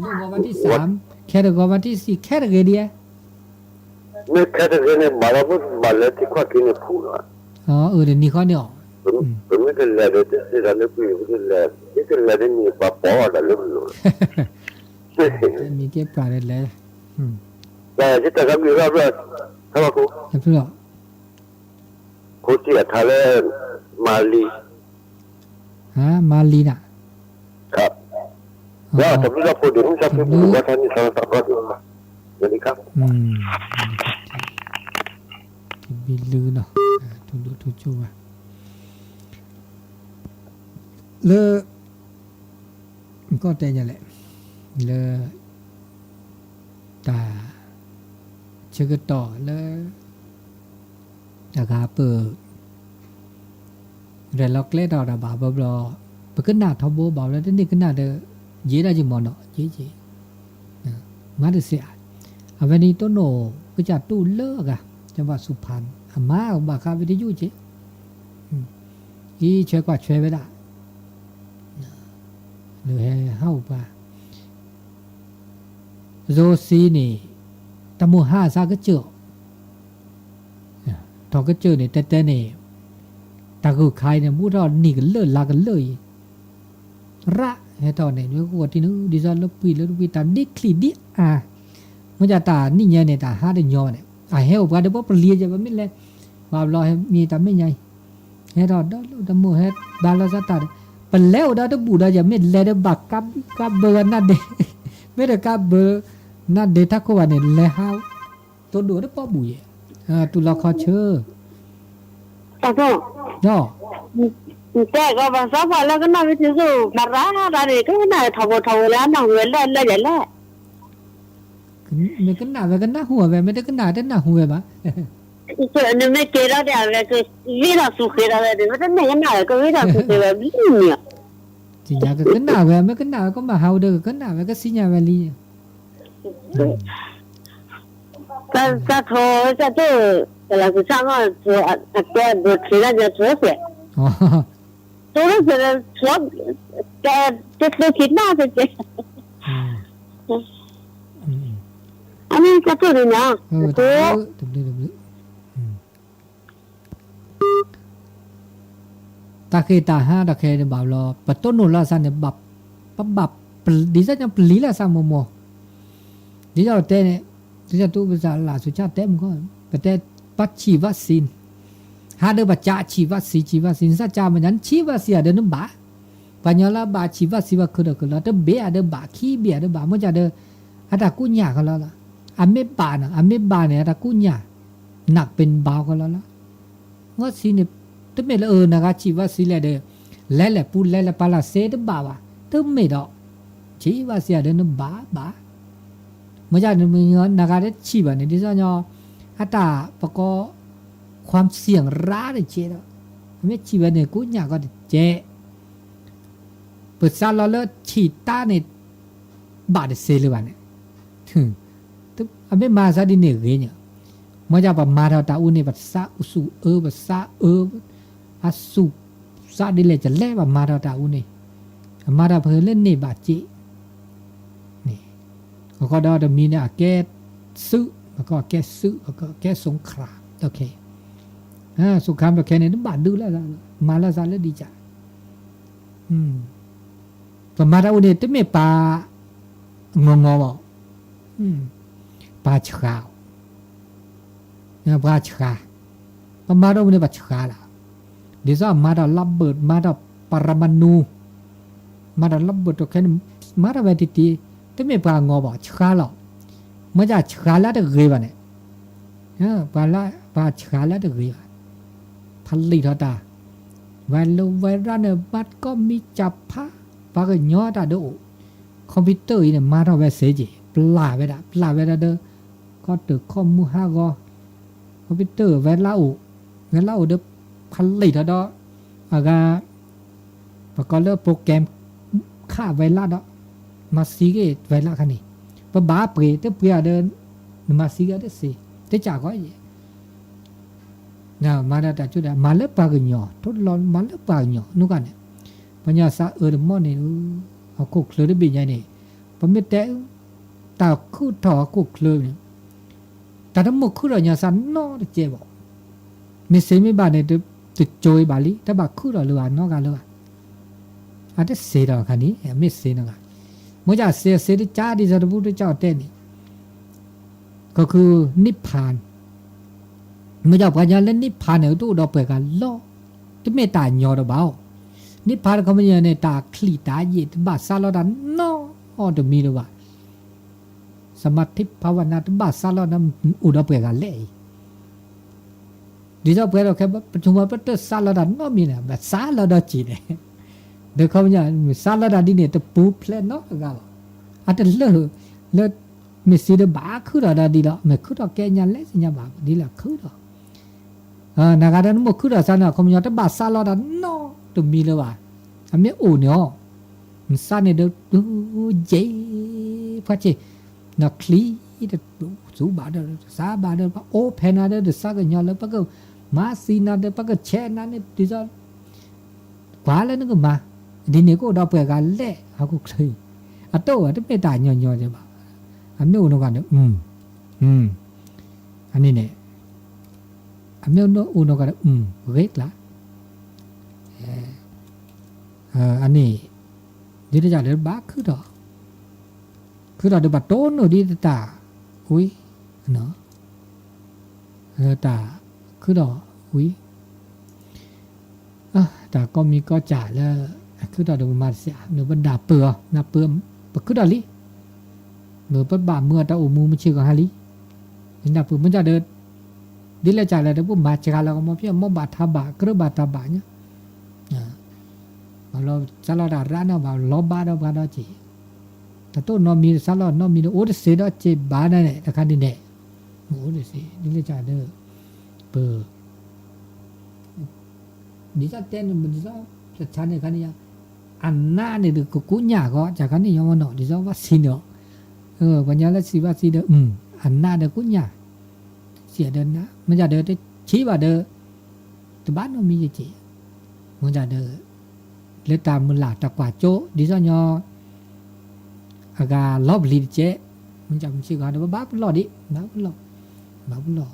ลูกวันที่3แค่ตะกอวันที่4แค่ตะเกียเดียไม่แค่เรียนเนี่ยมาแล้วมาแล้วที่ข้อกินเนี่ยผูกอ่ะอ๋อเดี๋ยวนี้เขาเนี่ยผมไม่ได้เรียนเลยที่เราเรียนไม่ได้เรียนที่เรียนนี่ป้าป๋ออะไรเรื่องนู้นมีเก็บปลาได้แล้วแต่ที่แต่ก็มีรอบๆถ้าว่ากูจะเพื่อกูเจียทะเลมาลีมาลีน่ะครับแล้วแต่ไม่รู้พูดถึงจะพูดว่าท่านนี่สอนสักคนมาอย่างนี้ครับบิลือเนาะทุจูว่ะเลก็แต่ยังแหละเลตาเชื่อต่อเลตากาเปิดเรล็อกเล่ดอดาบาบลอปะกนาทบบ่าวแล้วนี่กนาเดเยดาจิมอนเนาะเจมาดเสียอเวนีโตโนก็จะตู้เลิกอ่ะจังหวัดสุพรรณอามาบาคาวิทยุเจอีช่วยกว่าช่วยไปได้หรือเฮาป่ะโรซีนี่ตะมู5ซาก็เจอทอก็เจอนี่แต่นี่ตาคือใครเนี่ยมูดอนนี่ก็เลิศลากันเลยระให้ตอนนี้ด้วยกูที่นึดิซอลแล้วปีตาดิคลีดิมันจะตานี่เนี่ยเนี่ยตาหาได้ยอเนี่ยเฮลว่าเดี๋ยวพอเรียจะไม่เลยว่าเรามีตาไม่ใหญ่ให้ตอนดมูเฮ็ดบาลาซาตาปะแล้วดาตบูดาจะไม่เลยบักกับเบอร์นั่นเดไม่ได้กับเบอร์นั่นเดทักก็ว่าเนี่ยเลยฮาวตัวดูได้ป้อบุยตุลาคอเชอร์ตาก็ย่อแต่ก็ภาษาพอแล้วก็น่าไปถึงสู่มาร้านอะไรก็น่าทบแล้วน้องเวลแล้วอย่างแรกไม่กันหนาไปกันหน้าหัวไปไม่ได้กันหนาแต่หน้าหัวปะส่วนนึงไม่เจอแล้วเดี๋ยวก็วิราสุขอะไรเดี๋ยวมันไม่กันหนาก็วิราสุขแบบนี้เนี่ยจ สิญญาก็กันหน้าเว้ยไม่กันหน้าก็มาเฮาเด้อกันหน้าเว้ยก็สิญญาเวลี 在头在这老是上个做在不吃那就做些， อ๋อ 做了些了做这都听那这些， อืม 俺们在这里呢， เออ 多 ตาเคตาหาตาเคเนี่ยบ่าวรอปะต้นโนลาซันเนี่ยบับดิซะจังปลีลาซามโมดิจาเตเนี่ยดิจาตุภาษาลาสุชาเตมก็ปะเตปัจฉีวัคซีนหาเดบะจาฉีวัคซีนซะจามันยันฉีวัคซีนเดนบะปัญญาลาบะฉีวัคซีนคือเดเบอะเดบะขี้เบียเดบะมันจะเดอะตะกุญญาก็แล้วล่ะอเมบานะอเมบาเนี่ยตะกุญญาหนักเป็นเบาก็แล้วล่ะว่าซีเนี่ยตเมละนะคะชีวศิลเดและปูและปาลาเซตบาวะตเมดอกชีวศิลเดนบาเมื่อจะมีเงินนะคะได้ชีวเนี่ยดิฉันเนี่ยอัตราประกอบความเสี่ยงร้ายเจดไม่ชีวเนี่ยกูอยากก็เจเปิดซาลเลอร์ฉีดตาในบาดเซลวันเนี่ยตึ๊บอเมมาซาดิเนเกเนี่ยเมื่อจะประมาทตาอุเนี่ยปัสสะอุสุปัสสะอาสุซาดิเลจะเล่บมาราตาอุนี่มาราเพลเล่นนี่บาจินี่ก็ดอจะมีเนี่ยแก้ซึแล้วก็แก้ซึแล้วก็แก้สงครามโอเคสงครามโอเคเนี่ยบาดดูแล้วมาแล้วซาแล้วดีจ้ะปมาราอุนี่จะไม่ปางงบอกปาชาวเนี่ยปาชาปมาราอุนี่ปาชาละดิซ่ามาดาลับเบิดมาดาปรมาณูมาดาลับเบิดตัวแค่มาดาเวทีตีแต่ไม่ปางอบ่ชาหรอกมันจะชาแล้วจะเกยวันเนี่ยปาละปาชาแล้วจะเกยพันลิทอตาไวรัสเนี่ยบัดก็มีจับผ้าปากยอดาดูคอมพิวเตอร์เนี่ยมาดาเวเสจิปลาเวดาเด้อก็ตึกข้อมูลห้าก็คอมพิวเตอร์เวลาเด้อพันลิทอดอากาประกอบโปรแกรมฆ่าไวรัสมาซีเกไวรัสคันนี้ปะบาเปรตเปรียเดินมาซีเกได้สิได้จากก็นะมาได้แต่จุดมาเล็บปากหยอทดลองมาเล็บปากหยอนู่นกันเนี่ยปัญญาสะมอนี่เอาคุกเคลือได้เป็นยังไงปะไม่แต่ตาคู่ถอคุกเคลือเนี่ยแต่ทั้งหมดคือเราเนี่ยสันนอเจ็บบอกไม่เสียไม่บาดเนี่ยติดโจยบาลีแต่บาคือเราเลือนอกกันเลยอาจจะเสียดอกคันนี้ไม่เสียนะกันเมื่อจะเสียที่จ้าที่จะพูดเจ้าเต้นนี่ก็คือนิพพานเมื่อจะปัญญาเล่นนิพพานเนี่ยตู้ดอกเปิดกันล้อที่ไม่ตายหยอดเบานิพพานเขาไม่เนี่ยตาคลีตาเย็ดบาซาลดันนออ๋อจะมีหรือวะสมาธิภาวนาบาซาลดันอุดเปิดกันเลยดิฉันเพื่อนเราแค่ประชุมว่าเปิดซาลดันนอมีเนี่ยแบบซาลดันจีเนี่ยเดี๋ยวเขาเนี่ยซาลดันดีเนี่ยจะปูเพลนเนาะก็อาจจะเลิกไม่สิเดบ้าคือเราดีแล้วไม่คือเราแกยันเล่สิเนี่ยบ้าดีแล้วคือเรานักการนั้นบอกคือเราซะเนี่ยเขาเนี่ยจะบ้าซาลดันนอจะมีหรือวะอันนี้โอ้เนี่ยมันซาเนี่ยเดี๋ยวเจ๊พัชเจนักคลีเดี๋ยวสูบาเดี๋ยวซาบาเดี๋ยวโอเพนเดี๋ยวซากันเนี่ยแล้วก็มาซีนาเดี๋ยวก็เชนนั่นดิฉันกว่าแล้วนึกมาดีเนี่ยก็ดอกเปลือกกันเละเขาก็เคยอันโตอันที่ไม่ตายย่อๆใช่ปะอันนี้อุณกันเนี่ยอันนี้เนี่ยอันนี้อุณกันเนี่ยเล็กละอันนี้ดีที่จะเดินบ้าคือดอกเดี๋ยวบัดโต้นหนูดีตาอุ้ยเนาะตาคือดอกอุ้ยแต่ก็มีก็จ่าแล้วคือดอกเดี๋ยวมาเสียเดี๋ยวมันด่าเปลือกน่าเปลือกคือดอกลิเมื่อปัดบ่าเมื่อตาอุมูมันชื่อกับฮาลิน่าเปลือกมันจะเดินดีแล้วจ่าแล้วเดี๋ยวผมมาเจอกันแล้วก็มาเพี้ยมบาทาบะกระบาทาบะเนี่ยเราสลัดร้านเราแบบล้อบาเราบ้านเราจีแต่ตัวนอมีสลัดนอมีโอ้เสียดายจีบ้านนั่นแหละแต่คันนี้เนี่ยโอ้เสียดีเลยจ่าเด้อเปิดดิฉันเต้นมันดิฉันจะชันในคันนี้ อันหน้าเนี่ยก็กูหยาก็จากกันนี่ยอมเนาะดิซอว่าสิเนาะปัญญาละสิว่าสิเด้ออันหน้าเด้อกูหยาเสียเดินนะมันจะเด้อชี้ว่าเด้อตะบ้านมันมีจิมันจะเด้อเลตามมันหลาตะกว่าโจดิซอยออากาลอบลีเจมันจะมันชื่อว่าเด้อบ้ามันหลอดิบ้ามันหลอ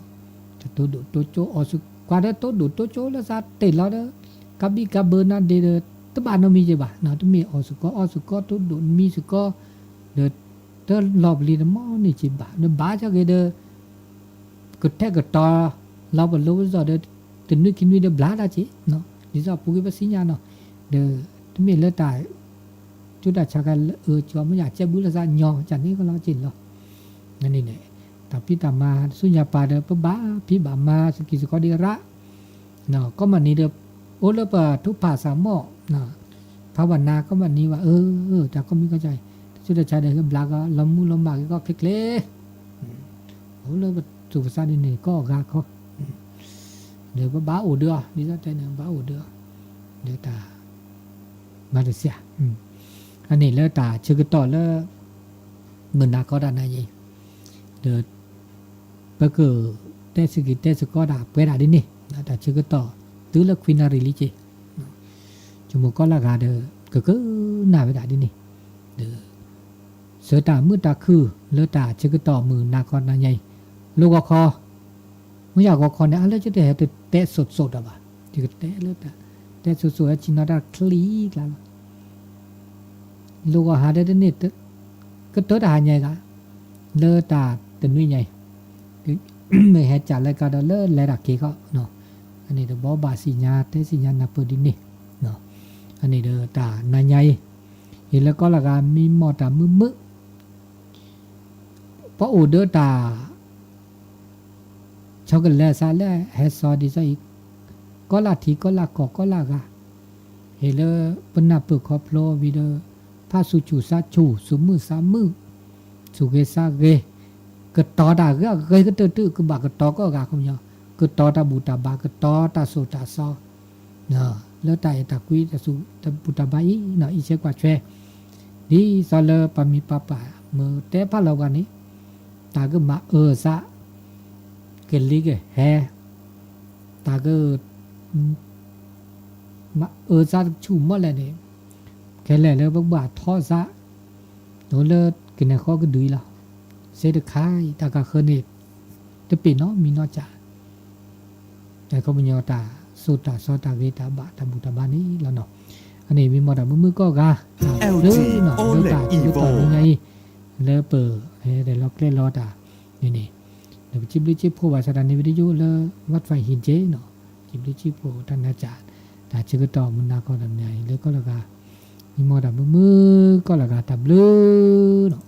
จะตัวดูตัวโจอสุกว่าเด้อตัวดูตัวโจแล้วซาเตลอเด้อกับบิกับเบอร์นั่นเด้อตะบ้านมันมีจิบ่ะนะตะมีอสุก็ตัวดูมีสุก็เด้อเด้อลอบลีมอนี่จิบ่ะเด้อบ้าจะเกเด้อก็แท้ก็ตอเราบ่รู้ซอเด้อตึนึกคิดวิเด้อบลาดาจิเนาะดิซอปูกิบสิญาเนาะเด้อตะมีเลตายจุดาชากันจอมันอยากเจ็บบุละซะญอจันนี้ก็เราจินเนาะนั่นนี่แหละตาพิตามาสุญญาปาเด้อปะบาพิบามาสกิสกอดิระเนาะก็มันนี่เด้อโอละปะทุกภาษาหม้อเนาะภาวนาก็มันนี้ว่าแต่ก็มีเข้าใจจุดาชาเด้อบลาก็ลำมูลำบากก็คลิกเลโอละสุภาษานี่ก็กาเขาเดี๋ยวบ้าโอเดือดิซอใจเนี่ยบ้าโอเดือเดี๋ยวตามาเลเซียอันนี้แล้วตาชื่อต่อแล้วเหมือนนาก็ได้นะยี่เดี๋ยวก็คือเตสกิเตสก็ได้เวลาดินี่แต่ชื่อต่อตื้อแล้วควินาริลิจิจมูกก็ละกาเด้อก็หน้าเวลาดินี่เด้อเสือตามือตาคือเลือตาชื่อต่อมือนาก็ได้ใหญ่ลูกก็คอไม่อยากก็คอเนี่ยอะไรจะได้เตะสดๆอ่ะบ่ชื่อเตะเลือตาเตะสดๆจินนาดาคลีกแล้วลูกหาได้เนี่ยก็ตัวตาใหญ่กะเลอตาตัวนี้ใหญ่ไม่เห็นจัดเลยก็เลอเลยรักเกี่ยวเนาะอันนี้เดี๋ยวบอกบาสิญาเตสิญานับเปิดดินนี่เนาะอันนี้เดี๋ยวตาหน้าใหญ่เห็นแล้วก็ละกันมีหมอตามือเพราะโอเดอตาชอบกันแล้วซาแล้วเฮซอดีซะอีกก็ละทีก็ละก็ละกะเห็นแล้วปนับเปิดครอบโลวิเดอพาสุจูซาจูสุมือสามมือสุเกซาเกก็ต่อตาก็ตื้อก็บากก็ต่อก็กะคมยอก็ต่อตาบูตาบาก็ต่อตาโซตาซอเนาะแล้วตาตาคุยตาสุตาบูตาบาอีเนาะอีเชกว่าแชดีซอเลปามีปาปาเมื่อแต่พะเรากันนี้ตาก็มาซะเกลิกแฮตาก็มาซะชูหมดเลยนี่แค่แล้วบักบาทอซะโดนเลยกินข้อก็ดุยแล้วเสด็จขายตากาเคนี่จะปีเนาะมีนอจ่าแต่ก็เป็นยอตาสุตาซอตาเวตาบะตาบุตาบานี้แล้วเนาะอันนี้มีหมดมือก็กาเนาะเนาะตาชื่อต่อยังไงแล้วเปิดเดี๋ยวเราเล่นรอตานี่เดี๋ยวจิบลิจิบโพวาสถานีวิทยุแล้ววัดไฟหินเจเนาะจิบลิจิบโพท่านอาจารย์ตาชื่อต่อมันนาก็ทำไงแล้วก็แล้วก็มีหมดมือก็แล้วก็ตับเลือเนาะ